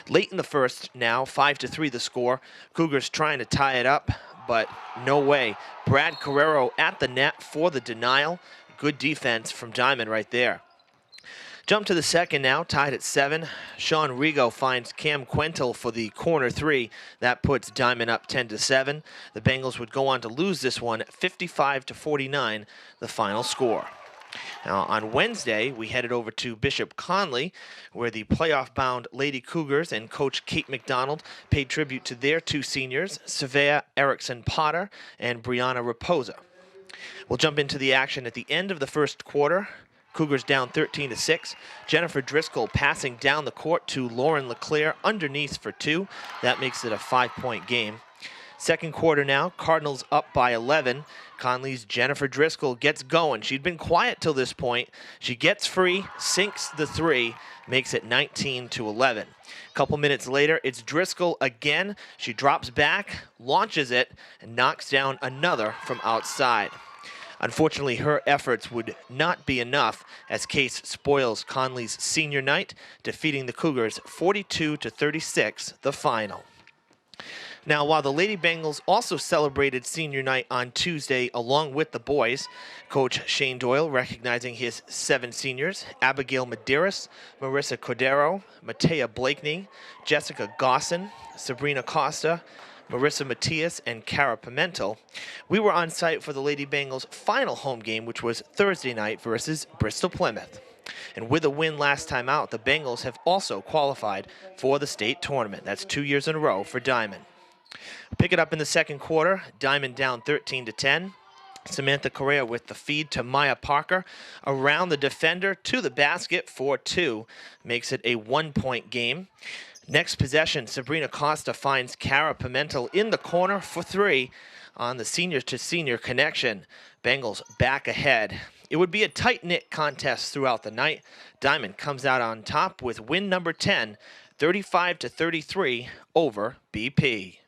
Late in the first now, 5-3 the score. Cougars trying to tie it up, but no way. Brad Carrero at the net for the denial. Good defense from Diamond right there. Jump to the second now, tied at 7. Sean Rigo finds Cam Quentel for the corner 3. That puts Diamond up 10-7. The Bengals would go on to lose this one 55-49, the final score. Now, on Wednesday, we headed over to Bishop Conley, where the playoff-bound Lady Cougars and Coach Kate McDonald paid tribute to their 2 seniors, Savea Erickson-Potter and Brianna Raposa. We'll jump into the action at the end of the first quarter. Cougars down 13-6. Jennifer Driscoll passing down the court to Lauren LeClaire underneath for 2. That makes it a 5-point game. Second quarter now, Cardinals up by 11. Conley's Jennifer Driscoll gets going. She'd been quiet till this point. She gets free, sinks the 3, makes it 19-11. A couple minutes later, it's Driscoll again. She drops back, launches it, and knocks down another from outside. Unfortunately, her efforts would not be enough as Case spoils Conley's senior night, defeating the Cougars 42-36, the final. Now, while the Lady Bengals also celebrated senior night on Tuesday along with the boys, Coach Shane Doyle recognizing his 7 seniors, Abigail Medeiros, Marissa Cordero, Matea Blakeney, Jessica Gosson, Sabrina Costa, Marissa Matias, and Cara Pimentel. We were on site for the Lady Bengals' final home game, which was Thursday night versus Bristol Plymouth. And with a win last time out, the Bengals have also qualified for the state tournament. That's 2 years in a row for Diamond. Pick it up in the second quarter. Diamond down 13-10. Samantha Correa with the feed to Maya Parker. Around the defender to the basket for 2. Makes it a 1-point game. Next possession, Sabrina Costa finds Cara Pimentel in the corner for 3 on the senior-to-senior connection. Bengals back ahead. It would be a tight-knit contest throughout the night. Diamond comes out on top with win number 10, 35-33 over BP.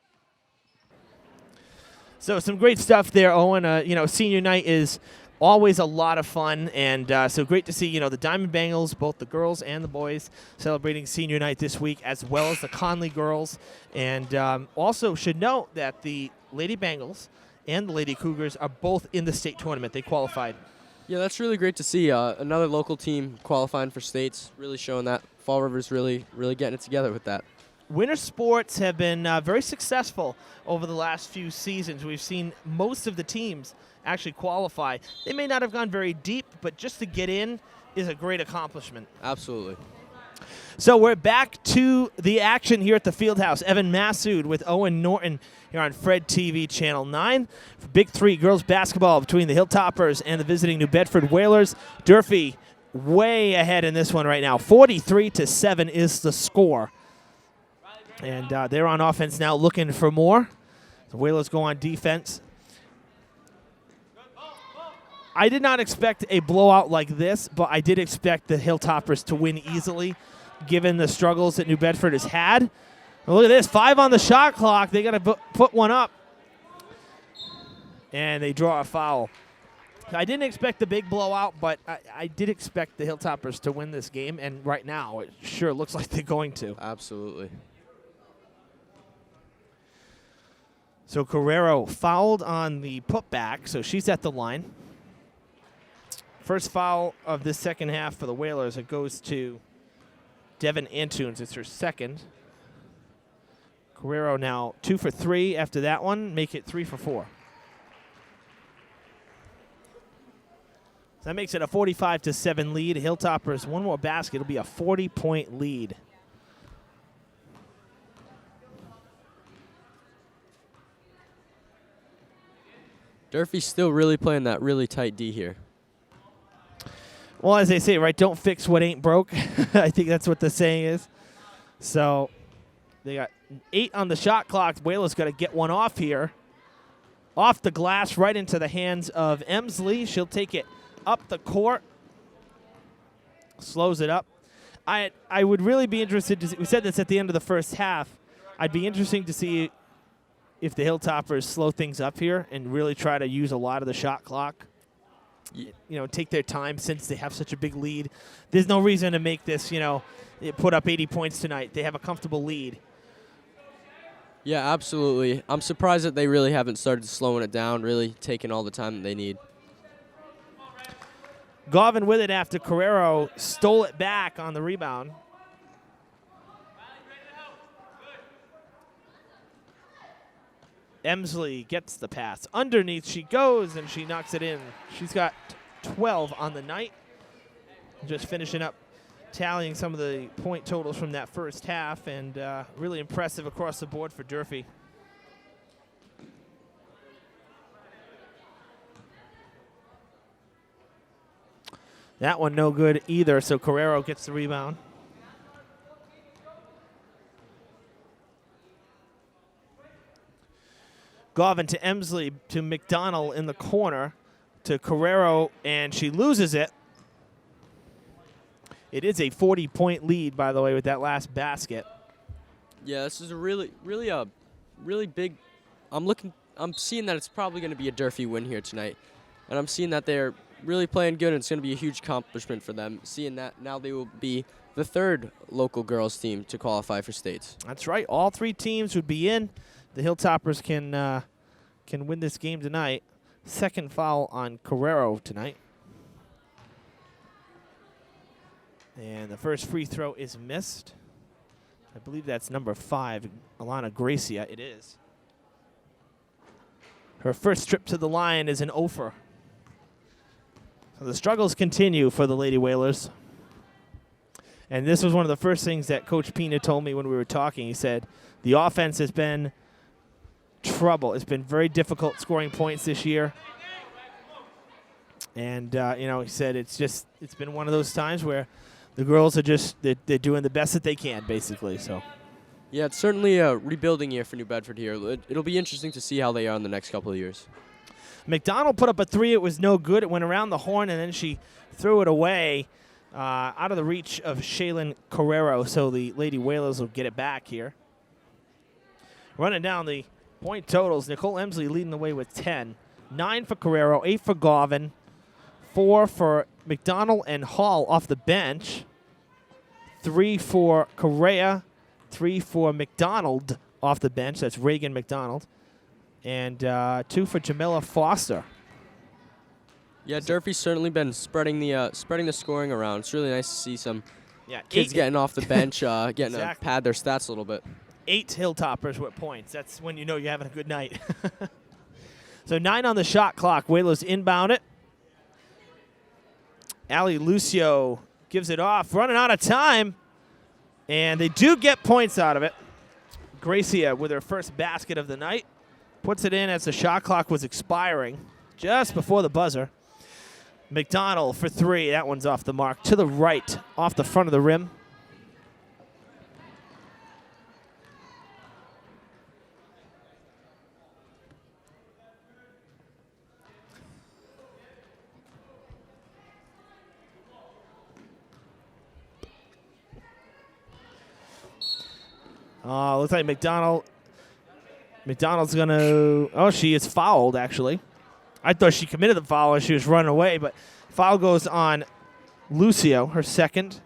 So some great stuff there, Owen. Senior night is always a lot of fun, and so great to see, the Diamond Bengals, both the girls and the boys, celebrating senior night this week, as well as the Conley girls. And also should note that the Lady Bengals and the Lady Cougars are both in the state tournament. They qualified. Yeah, that's really great to see. Another local team qualifying for states, really showing that Fall River's really getting it together with that. Winter sports have been very successful over the last few seasons. We've seen most of the teams actually qualify. They may not have gone very deep, but just to get in is a great accomplishment. Absolutely. So we're back to the action here at the Fieldhouse. Evan Massoud with Owen Norton here on Fred TV Channel 9. Big 3 girls basketball between the Hilltoppers and the visiting New Bedford Whalers. Durfee way ahead in this one right now. 43-7 is the score. And they're on offense now looking for more. The Whalers go on defense. I did not expect a blowout like this, but I did expect the Hilltoppers to win easily, given the struggles that New Bedford has had. Well, look at this, 5 on the shot clock. They got to put one up, and they draw a foul. I didn't expect the big blowout, but I did expect the Hilltoppers to win this game, and right now it sure looks like they're going to. Absolutely. So Carrero fouled on the putback, so she's at the line. First foul of this second half for the Whalers. It goes to Devin Antunes. It's her second. Carrero now 2 for 3 after that one. Make it 3 for 4. So that makes it a 45-7 lead. Hilltoppers, one more basket. It'll be a 40-point lead. Durfee's still really playing that really tight D here. Well, as they say, right, don't fix what ain't broke. I think that's what the saying is. So they got 8 on the shot clock. Whalers got to get one off here. off the glass right into the hands of Emsley. She'll take it up the court. Slows it up. I would really be interested to see, we said this at the end of the first half. I'd be interesting to see if the Hilltoppers slow things up here and really try to use a lot of the shot clock. You know, take their time since they have such a big lead. There's no reason to make this, you know, put up 80 points tonight. They have a comfortable lead. Yeah, absolutely. I'm surprised that they really haven't started slowing it down, really taking all the time that they need. Govin with it after Carrero stole it back on the rebound. Emsley gets the pass. Underneath she goes, and she knocks it in. She's got 12 on the night. Just finishing up, tallying some of the point totals from that first half, and really impressive across the board for Durfee. That one no good either, so Carrero gets the rebound. Govin to Emsley to McDonald in the corner to Carrero, and she loses it. It is a 40-point lead, by the way, with that last basket. Yeah, this is a really big. I'm seeing that it's probably going to be a Durfee win here tonight, and I'm seeing that they're really playing good, and it's going to be a huge accomplishment for them. Seeing that now they will be the third local girls team to qualify for states. That's right. All three teams would be in. The Hilltoppers can win this game tonight. Second foul on Carrero tonight. And the first free throw is missed. I believe that's number 5, Alana Gracia. It is. Her first trip to the line is an offer. So the struggles continue for the Lady Whalers. And this was one of the first things that Coach Pina told me when we were talking. He said, the offense has been trouble. It's been very difficult scoring points this year. And, you know, he said it's been one of those times where the girls are just, they're doing the best that they can, basically. So, yeah, it's certainly a rebuilding year for New Bedford here. It'll be interesting to see how they are in the next couple of years. McDonald put up a 3. It was no good. It went around the horn, and then she threw it away out of the reach of Shaylin Carrero. So the Lady Whalers will get it back here. Running down the point totals, Nicole Emsley leading the way with 10. 9 for Carrero, 8 for Govin, 4 for McDonald and Hall off the bench, 3 for Correa, 3 for McDonald off the bench. That's Reagan McDonald. And 2 for Jamila Foster. Yeah, Durfee's certainly been spreading the scoring around. It's really nice to see some kids 8 getting off the bench, getting exactly. to pad their stats a little bit. 8 Hilltoppers with points. That's when you know you're having a good night. So 9 on the shot clock. Whalers inbound it. Ali Lucio gives it off, running out of time. And they do get points out of it. Gracia with her first basket of the night. Puts it in as the shot clock was expiring just before the buzzer. McDonald for 3. That one's off the mark. To the right, off the front of the rim. Looks like McDonald's going to... Oh, she is fouled, actually. I thought she committed the foul as she was running away, but foul goes on Lucio, her second.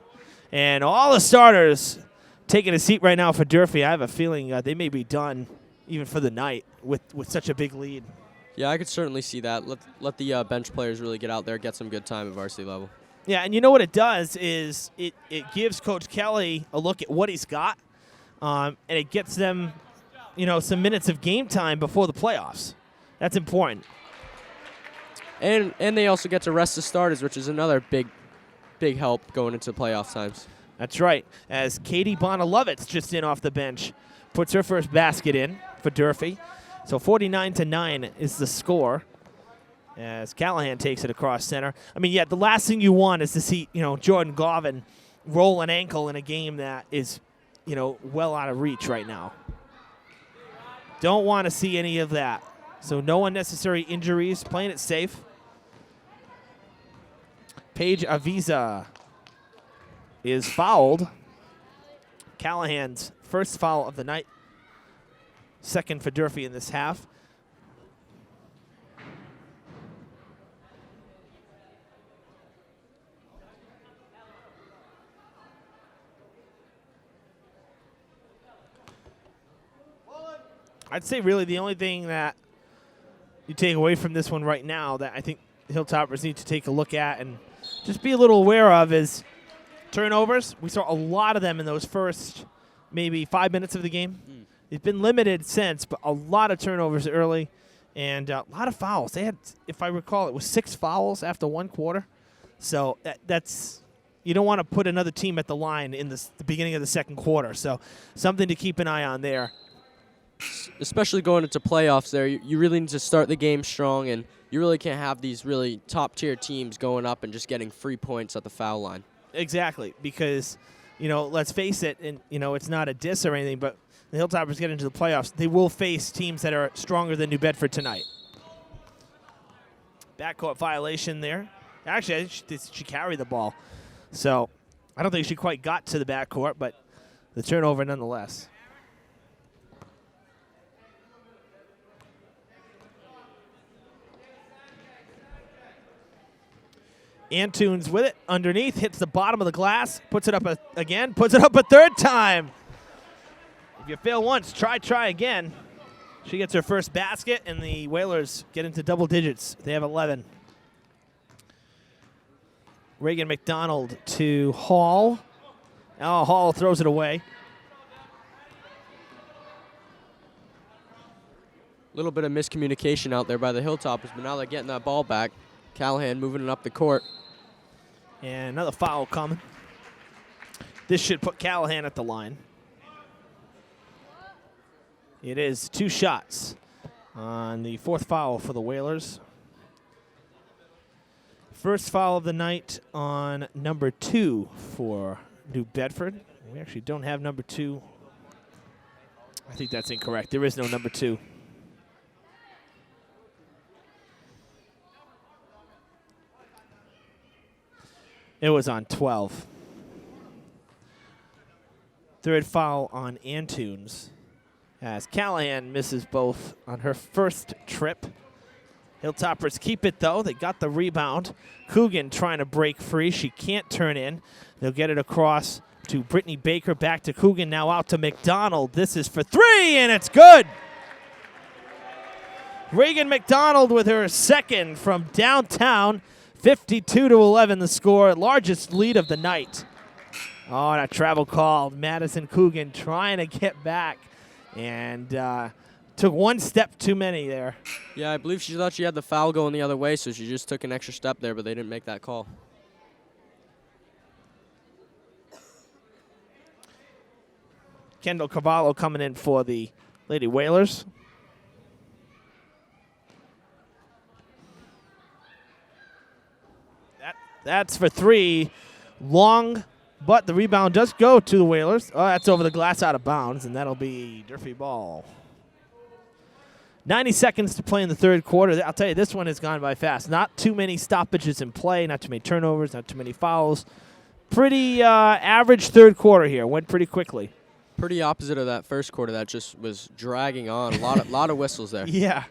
And all the starters taking a seat right now for Durfee. I have a feeling they may be done even for the night with such a big lead. Yeah, I could certainly see that. Let the bench players really get out there, get some good time at varsity level. Yeah, and you know what it does is it gives Coach Kelly a look at what he's got. And it gets them, you know, some minutes of game time before the playoffs. That's important. And they also get to rest the starters, which is another big help going into playoff times. That's right. As Katie Bonalovitz just in off the bench, puts her first basket in for Durfee. So 49-9 is the score as Callahan takes it across center. I mean, yeah, the last thing you want is to see, you know, Jordan Govin roll an ankle in a game that is, you know, well out of reach right now. Don't want to see any of that. So no unnecessary injuries, playing it safe. Paige Avisa is fouled. Callahan's first foul of the night. Second for Durfee in this half. I'd say really the only thing that you take away from this one right now that I think the Hilltoppers need to take a look at and just be a little aware of is turnovers. We saw a lot of them in those first maybe 5 minutes of the game. It's been limited since, but a lot of turnovers early and a lot of fouls. They had, if I recall, it was 6 fouls after one quarter. So that's you don't want to put another team at the line in the beginning of the second quarter. So something to keep an eye on there. Especially going into playoffs there, you really need to start the game strong, and you really can't have these really top-tier teams going up and just getting free points at the foul line. Exactly, because, let's face it, and, it's not a diss or anything, but the Hilltoppers get into the playoffs. They will face teams that are stronger than New Bedford tonight. Backcourt violation there. Actually, I think she carried the ball. So I don't think she quite got to the backcourt, but the turnover nonetheless. Antunes with it underneath, hits the bottom of the glass, puts it up again, puts it up a third time. If you fail once, try again. She gets her first basket, and the Whalers get into double digits. They have 11. Reagan McDonald to Hall. Oh, Hall throws it away. A little bit of miscommunication out there by the Hilltoppers, but now they're getting that ball back. Callahan moving it up the court. And another foul coming. This should put Callahan at the line. It is 2 shots on the 4th foul for the Whalers. First foul of the night on number 2 for New Bedford. We actually don't have number 2. I think that's incorrect. There is no number 2. It was on 12. Third foul on Antunes as Callahan misses both on her first trip. Hilltoppers keep it, though. They got the rebound. Coogan trying to break free. She can't turn in. They'll get it across to Brittany Baker. Back to Coogan. Now out to McDonald. This is for 3, and it's good. Reagan McDonald with her second from downtown. 52-11 the score. Largest lead of the night. Oh, and a travel call. Madison Coogan trying to get back. And took one step too many there. Yeah, I believe she thought she had the foul going the other way, so she just took an extra step there, but they didn't make that call. Kendall Cavallo coming in for the Lady Whalers. That's for 3. Long, but the rebound does go to the Whalers. Oh, that's over the glass out of bounds, and that'll be Durfee ball. 90 seconds to play in the third quarter. I'll tell you, this one has gone by fast. Not too many stoppages in play, not too many turnovers, not too many fouls. Pretty average third quarter here. Went pretty quickly. Pretty opposite of that first quarter that just was dragging on. A lot of whistles there. Yeah.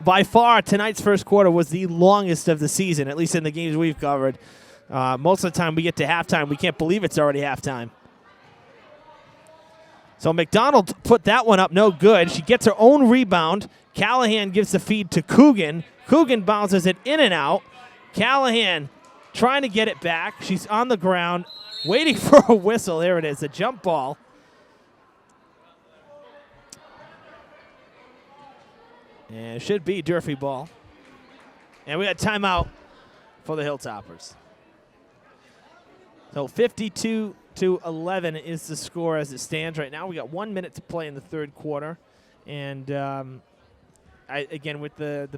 By far, tonight's first quarter was the longest of the season, at least in the games we've covered. Most of the time we get to halftime, we can't believe it's already halftime. So McDonald put that one up no good. She gets her own rebound. Callahan gives the feed to Coogan. Coogan bounces it in and out. Callahan trying to get it back. She's on the ground waiting for a whistle. There it is, a jump ball. And it should be Durfee ball. And we got timeout for the Hilltoppers. So 52-11 is the score as it stands right now. We got 1 minute to play in the third quarter. And again, with the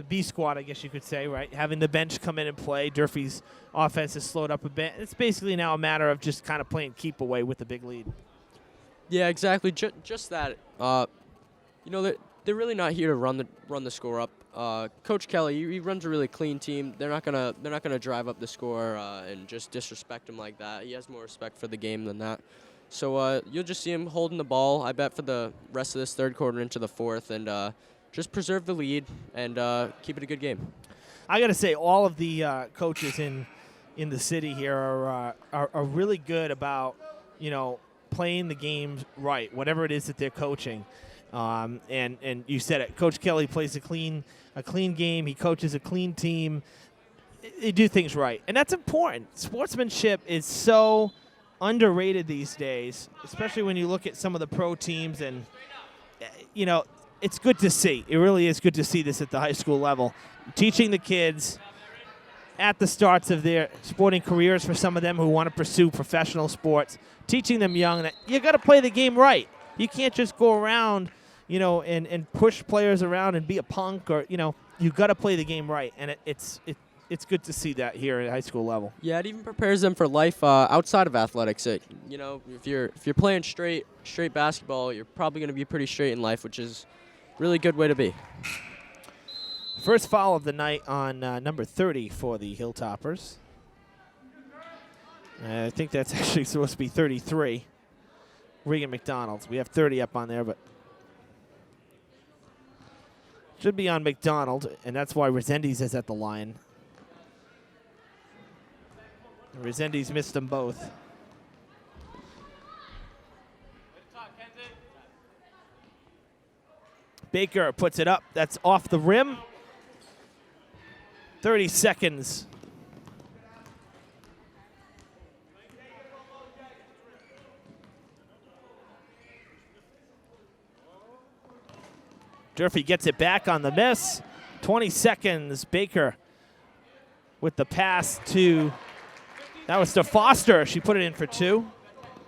B squad, I guess you could say, right? Having the bench come in and play, Durfee's offense has slowed up a bit. It's basically now a matter of just kind of playing keep away with the big lead. Yeah, exactly. Just that. they're really not here to run the score up. Coach Kelly, he runs a really clean team. They're not gonna drive up the score and just disrespect him like that. He has more respect for the game than that. So you'll just see him holding the ball, I bet, for the rest of this third quarter into the fourth, and just preserve the lead and keep it a good game. I got to say, all of the coaches in the city here are really good about, playing the games right, whatever it is that they're coaching. And you said it, Coach Kelly plays a clean game. He coaches a clean team. They do things right, and that's important. Sportsmanship is so underrated these days, especially when you look at some of the pro teams, and it's good to see. It really is good to see this at the high school level. Teaching the kids at the starts of their sporting careers, for some of them who want to pursue professional sports, teaching them young that you got to play the game right. You can't just go around, and push players around and be a punk, or you got to play the game right. And it's good to see that here at high school level. Yeah, it even prepares them for life outside of athletics. If you're playing straight basketball, you're probably going to be pretty straight in life, which is a really good way to be. First foul of the night on number 30 for the Hilltoppers. I think that's actually supposed to be 33. Regan McDonald's. We have 30 up on there, but should be on McDonald, and that's why Resendiz is at the line. Resendiz missed them both. Baker puts it up. That's off the rim. 30 seconds. Durfee gets it back on the miss. 20 seconds. Baker with the pass to, that was to Foster. She put it in for two.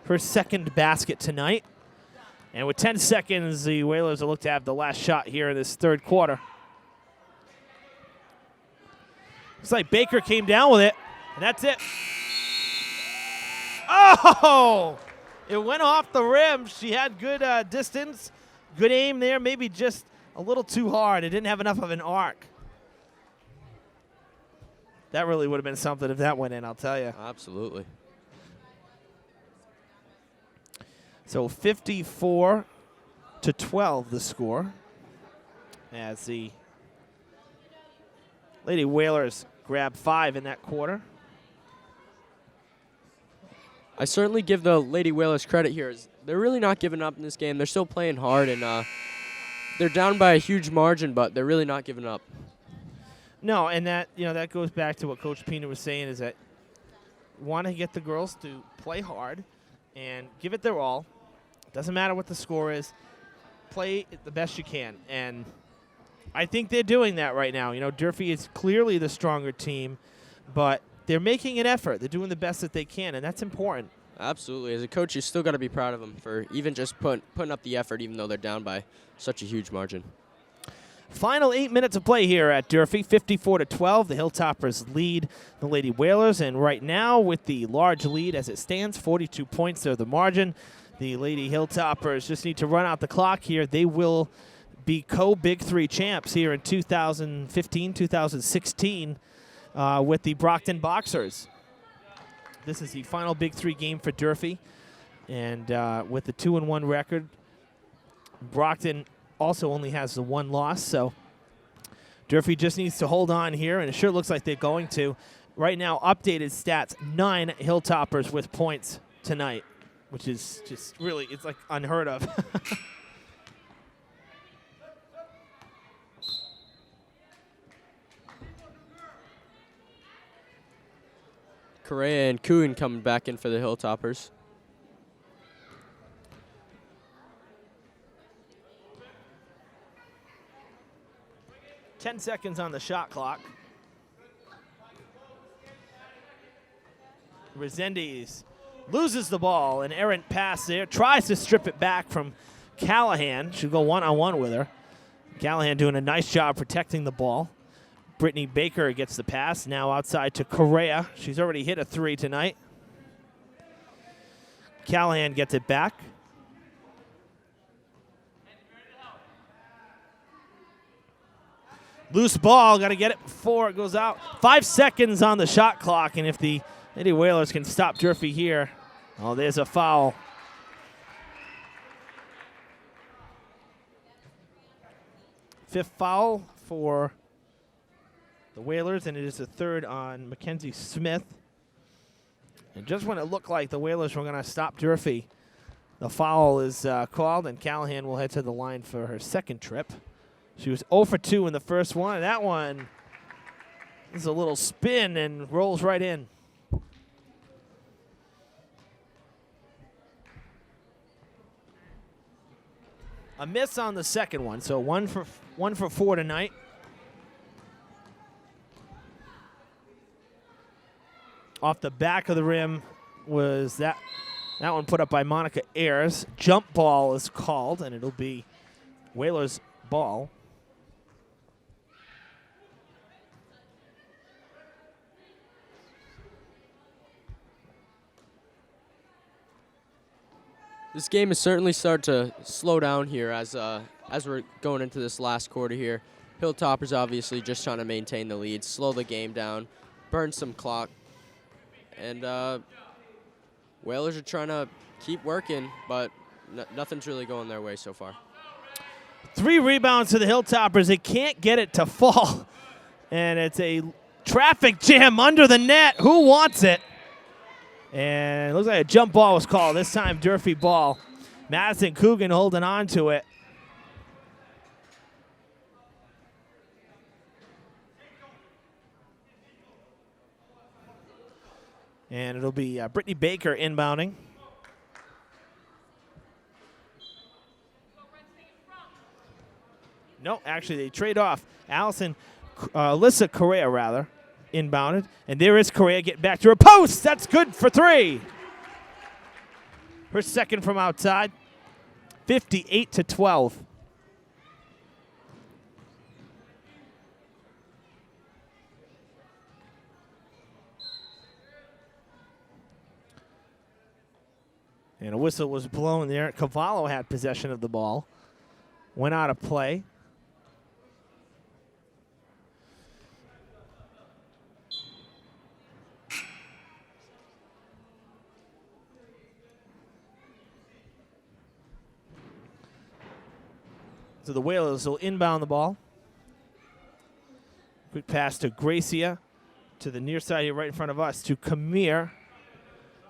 Her second basket tonight. And with 10 seconds, the Whalers will look to have the last shot here in this third quarter. Looks like Baker came down with it, and that's it. Oh! It went off the rim. She had good distance, good aim there, maybe just a little too hard. It didn't have enough of an arc. That really would have been something if that went in, I'll tell you. Absolutely. So 54-12 the score, as the Lady Whalers grab 5 in that quarter. I certainly give the Lady Whalers credit here. They're really not giving up in this game. They're still playing hard, and they're down by a huge margin, but they're really not giving up. No, and that that goes back to what Coach Pina was saying, is that you want to get the girls to play hard and give it their all. Doesn't matter what the score is. Play the best you can, and I think they're doing that right now. Durfee is clearly the stronger team, but they're making an effort. They're doing the best that they can, and that's important. Absolutely. As a coach, you still got to be proud of them for even just putting up the effort, even though they're down by such a huge margin. Final 8 minutes of play here at Durfee. 54-12. The Hilltoppers lead the Lady Whalers, and right now with the large lead as it stands, 42 points are the margin. The Lady Hilltoppers just need to run out the clock here. They will be co-Big Three champs here in 2015, 2016 with the Brockton Boxers. This is the final Big Three game for Durfee, and with the 2-1 record, Brockton also only has the one loss, so Durfee just needs to hold on here, and it sure looks like they're going to. Right now, updated stats, 9 Hilltoppers with points tonight, which is just really, it's like unheard of. Correa and Kuhn coming back in for the Hilltoppers. Ten seconds on the shot clock. Resendiz loses the ball. An errant pass there. Tries to strip it back from Callahan. Should go one-on-one with her. Callahan doing a nice job protecting the ball. Brittany Baker gets the pass. Now outside to Correa. She's already hit a 3 tonight. Callahan gets it back. Loose ball, got to get it before it goes out. 5 seconds on the shot clock, and if the Lady Whalers can stop Durfee here, oh, there's a foul. Fifth foul for the Whalers, and it is the third on Mackenzie Smith. And just when it looked like the Whalers were going to stop Durfee, the foul is called, and Callahan will head to the line for her second trip. She was 0 for 2 in the first one. That one is a little spin and rolls right in. A miss on the second one, so 1 for 4 tonight. Off the back of the rim was that one put up by Monica Ayers. Jump ball is called, and it'll be Whalers' ball. This game is certainly starting to slow down here as we're going into this last quarter here. Hilltoppers obviously just trying to maintain the lead, slow the game down, burn some clock. And Whalers are trying to keep working, but nothing's really going their way so far. 3 rebounds to the Hilltoppers. They can't get it to fall. And it's a traffic jam under the net. Who wants it? And it looks like a jump ball was called. This time, Durfee ball. Madison Coogan holding on to it. And it'll be Brittany Baker inbounding. No, actually, they trade off. Alyssa Correa, rather, inbounded. And there is Correa getting back to her post. That's good for 3. Her second from outside. 58-12. And a whistle was blown there. Cavallo had possession of the ball. Went out of play. So the Whalers will inbound the ball. Quick pass to Gracia. To the near side here right in front of us to Kamir.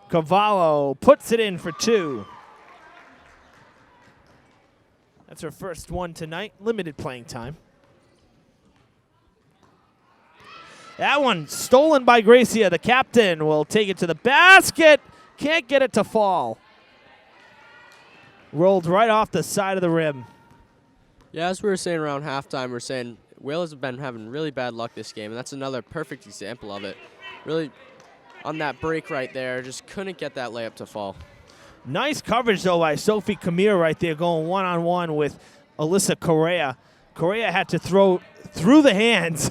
Cavallo puts it in for 2. That's her first one tonight. Limited playing time. That one stolen by Gracia. The captain will take it to the basket. Can't get it to fall. Rolled right off the side of the rim. Yeah, as we were saying around halftime, we're saying Whalers have been having really bad luck this game, and that's another perfect example of it. Really, on that break right there, just couldn't get that layup to fall. Nice coverage, though, by Sophie Kamir right there, going one-on-one with Alyssa Correa. Correa had to throw through the hands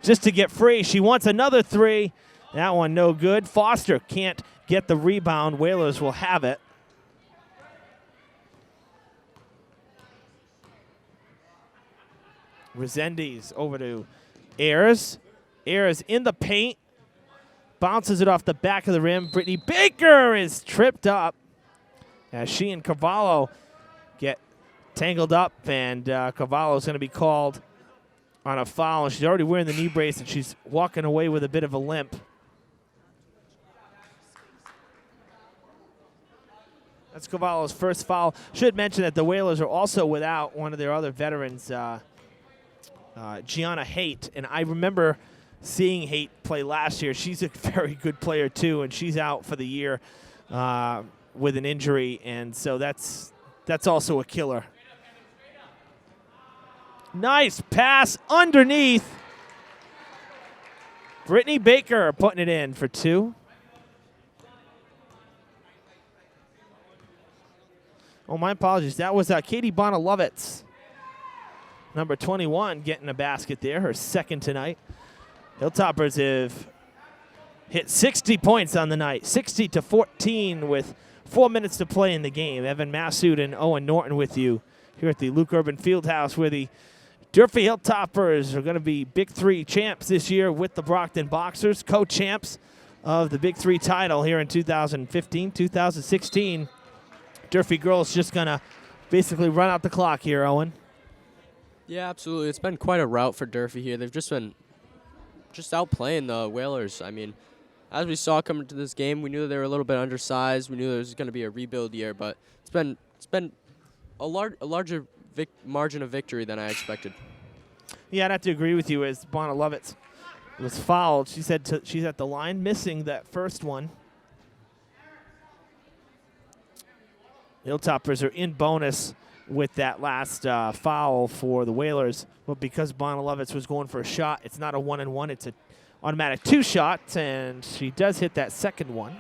just to get free. She wants another 3. That one no good. Foster can't get the rebound. Whalers will have it. Resendiz over to Ayers. Ayers in the paint. Bounces it off the back of the rim. Brittany Baker is tripped up as she and Cavallo get tangled up, and Cavallo is going to be called on a foul. She's already wearing the knee brace, and she's walking away with a bit of a limp. That's Cavallo's first foul. Should mention that the Whalers are also without one of their other veterans, Gianna Haight, and I remember seeing Haight play last year. She's a very good player too, and she's out for the year with an injury, and so that's also a killer. Nice pass underneath. Brittany Baker putting it in for 2. Oh, my apologies. That was Katie Bonalovitz, number 21, getting a basket there, her second tonight. Hilltoppers have hit 60 points on the night, 60-14 with 4 minutes to play in the game. Evan Massoud and Owen Norton with you here at the Luke Urban Fieldhouse, where the Durfee Hilltoppers are going to be Big 3 champs this year with the Brockton Boxers, co-champs of the Big 3 title here in 2015, 2016. Durfee girls just going to basically run out the clock here, Owen. Yeah, absolutely. It's been quite a rout for Durfee here. They've just been outplaying the Whalers. I mean, as we saw coming to this game, we knew that they were a little bit undersized. We knew there was going to be a rebuild year, but it's been a larger margin of victory than I expected. Yeah, I'd have to agree with you as Bonna Lovitz was fouled. She said she's at the line, missing that first one. Hilltoppers are in bonus with that last foul for the Whalers, but because Bonna Lovitz was going for a shot, it's not a 1-and-1, it's an automatic 2 shots, and she does hit that second one.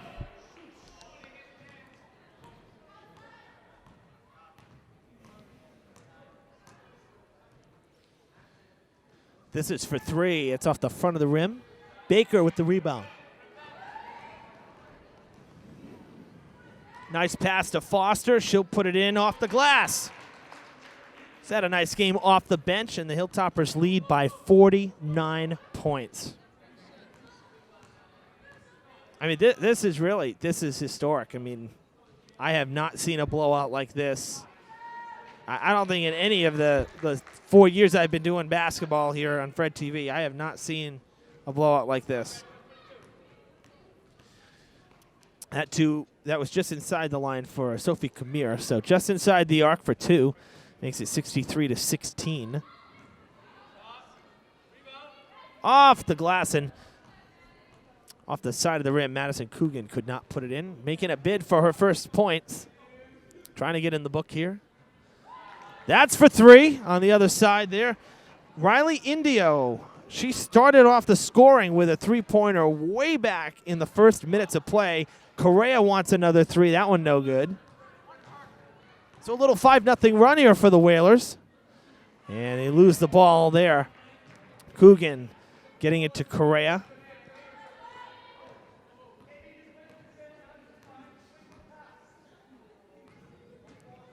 This is for 3. It's off the front of the rim. Baker with the rebound. Nice pass to Foster. She'll put it in off the glass. She's had a nice game off the bench, and the Hilltoppers lead by 49 points. I mean, this is historic. I mean, I have not seen a blowout like this. I don't think in any of the 4 years I've been doing basketball here on Fred TV, I have not seen a blowout like this. That was just inside the line for Sophie Kamir, so just inside the arc for 2. Makes it 63-16. Off the glass and off the side of the rim, Madison Coogan could not put it in. Making a bid for her first points. Trying to get in the book here. That's for 3 on the other side there. Riley Indio, she started off the scoring with a 3-pointer way back in the first minutes of play. Correa wants another 3. That one no good. So a little 5-0 run here for the Whalers. And they lose the ball there. Coogan getting it to Correa.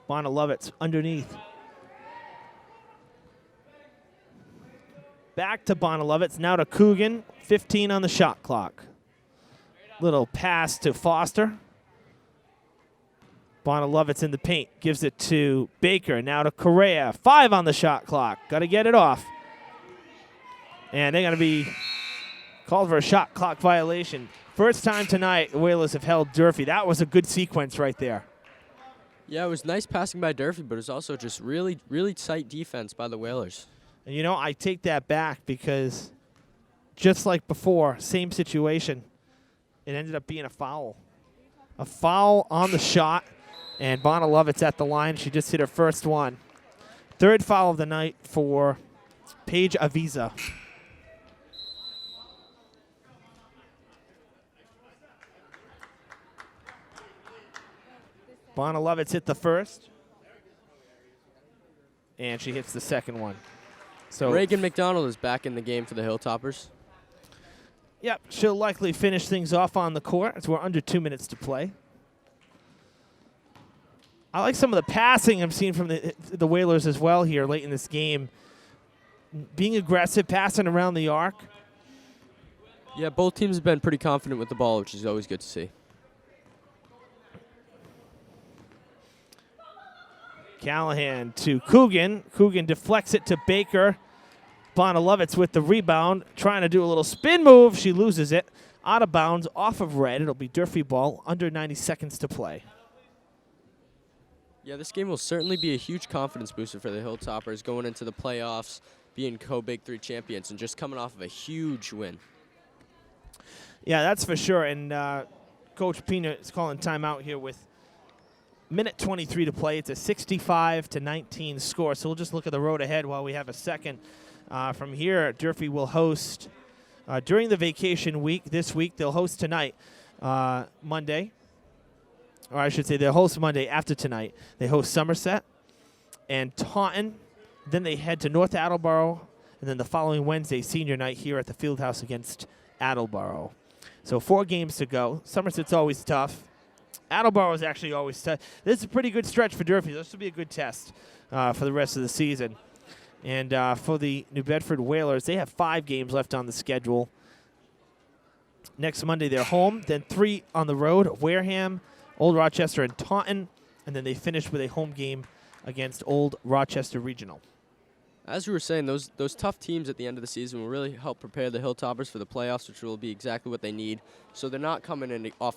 Bonna Lovitz underneath. Back to Bonna Lovitz. Now to Coogan. 15 on the shot clock. Little pass to Foster. Bonna Lovitz in the paint. Gives it to Baker. Now to Correa. 5 on the shot clock. Got to get it off. And they're going to be called for a shot clock violation. First time tonight, the Whalers have held Durfee. That was a good sequence right there. Yeah, it was nice passing by Durfee, but it was also just really, really tight defense by the Whalers. And, you know, I take that back because just like before, same situation, it ended up being a foul. A foul on the shot, and Bonna Lovitz at the line. She just hit her first one. Third foul of the night for Paige Aviza. Bonna Lovitz hit the first, and she hits the second one. So Reagan McDonald is back in the game for the Hilltoppers. Yep, she'll likely finish things off on the court as we're under 2 minutes to play. I like some of the passing I'm seeing from the Whalers as well here late in this game. Being aggressive, passing around the arc. Yeah, both teams have been pretty confident with the ball, which is always good to see. Callahan to Coogan. Coogan deflects it to Baker. Bonna Lovitz with the rebound, trying to do a little spin move. She loses it. Out of bounds, off of red. It'll be Durfee ball, under 90 seconds to play. Yeah, this game will certainly be a huge confidence booster for the Hilltoppers going into the playoffs, being co-Big 3 champions, and just coming off of a huge win. Yeah, that's for sure. And Coach Pina is calling timeout here with minute 23 to play. It's a 65-19 score. So we'll just look at the road ahead while we have a second. From here, Durfee will host during the vacation week. This week, they'll host tonight, Monday. Or I should say they'll host Monday after tonight. They host Somerset and Taunton. Then they head to North Attleboro. And then the following Wednesday, senior night here at the Fieldhouse against Attleboro. So 4 games to go. Somerset's always tough. Attleboro is actually always tough. This is a pretty good stretch for Durfee. This will be a good test for the rest of the season. And for the New Bedford Whalers, they have 5 games left on the schedule. Next Monday, they're home. Then 3 on the road, Wareham, Old Rochester, and Taunton. And then they finish with a home game against Old Rochester Regional. As we were saying, those tough teams at the end of the season will really help prepare the Hilltoppers for the playoffs, which will be exactly what they need. So they're not coming in off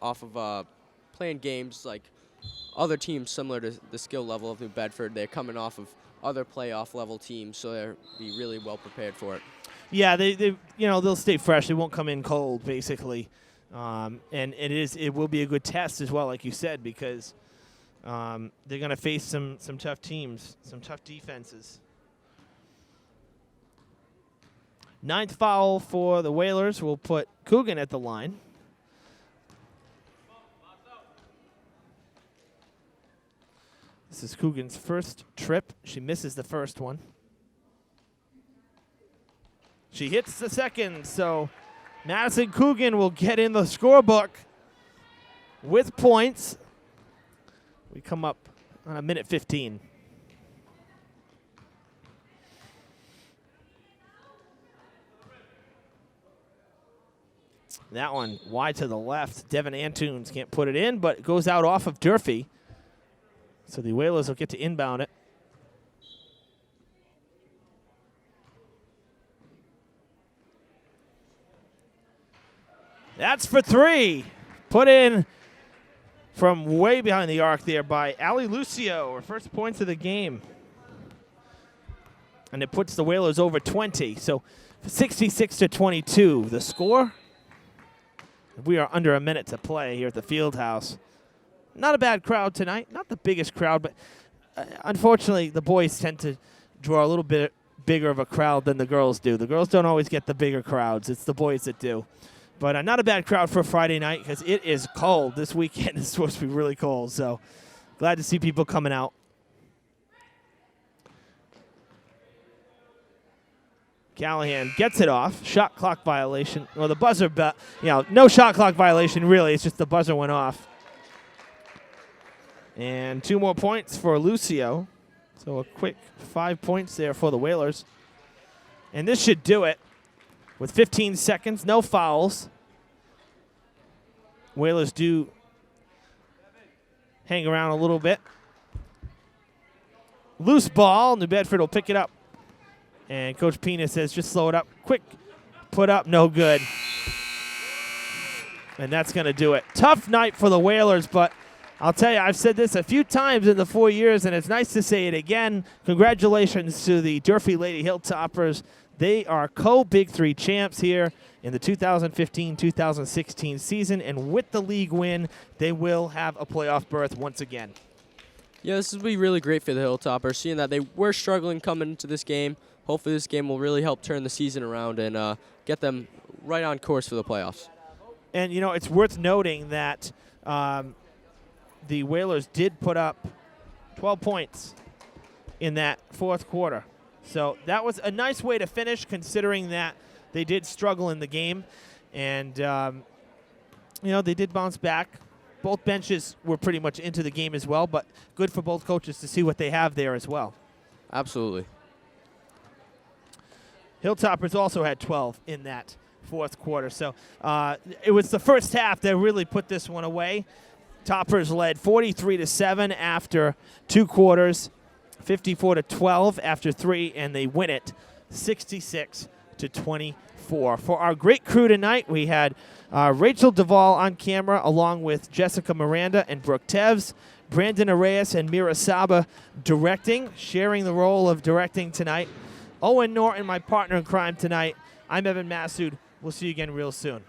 of playing games like other teams similar to the skill level of New Bedford. They're coming off of other playoff level teams, so they'll be really well prepared for it. Yeah, they'll stay fresh. They won't come in cold, basically, and it will be a good test as well, like you said, because they're going to face some tough teams, some tough defenses. 9th foul for the Whalers will put Coogan at the line. This is Coogan's first trip. She misses the first one. She hits the second, so Madison Coogan will get in the scorebook with points. We come up on a minute 15. That one wide to the left. Devin Antunes can't put it in, but it goes out off of Durfee. So the Whalers will get to inbound it. That's for 3. Put in from way behind the arc there by Ali Lucio, her first points of the game. And it puts the Whalers over 20. So 66-22, the score. We are under a minute to play here at the Fieldhouse. Not a bad crowd tonight. Not the biggest crowd, but unfortunately the boys tend to draw a little bit bigger of a crowd than the girls do. The girls don't always get the bigger crowds. It's the boys that do. But not a bad crowd for a Friday night because it is cold. This weekend is supposed to be really cold, so glad to see people coming out. Callahan gets it off. Shot clock violation. Well, the buzzer, no shot clock violation really. It's just the buzzer went off. And 2 more points for Lucio. So a quick 5 points there for the Whalers. And this should do it. With 15 seconds, no fouls. Whalers do hang around a little bit. Loose ball. New Bedford will pick it up. And Coach Pena says, just slow it up. Quick put up, no good. And that's going to do it. Tough night for the Whalers, but I'll tell you, I've said this a few times in the 4 years, and it's nice to say it again. Congratulations to the Durfee Lady Hilltoppers. They are co-Big 3 champs here in the 2015-2016 season, and with the league win, they will have a playoff berth once again. Yeah, this will be really great for the Hilltoppers, seeing that they were struggling coming into this game. Hopefully this game will really help turn the season around and get them right on course for the playoffs. And, it's worth noting that the Whalers did put up 12 points in that fourth quarter. So that was a nice way to finish, considering that they did struggle in the game. And, they did bounce back. Both benches were pretty much into the game as well, but good for both coaches to see what they have there as well. Absolutely. Hilltoppers also had 12 in that fourth quarter. So it was the first half that really put this one away. Toppers led 43-7 after 2 quarters, 54-12 after 3, and they win it 66-24. For our great crew tonight, we had Rachel Duvall on camera, along with Jessica Miranda and Brooke Teves, Brandon Arrayes and Mira Saba directing, sharing the role of directing tonight. Owen Norton, my partner in crime tonight. I'm Evan Massoud. We'll see you again real soon.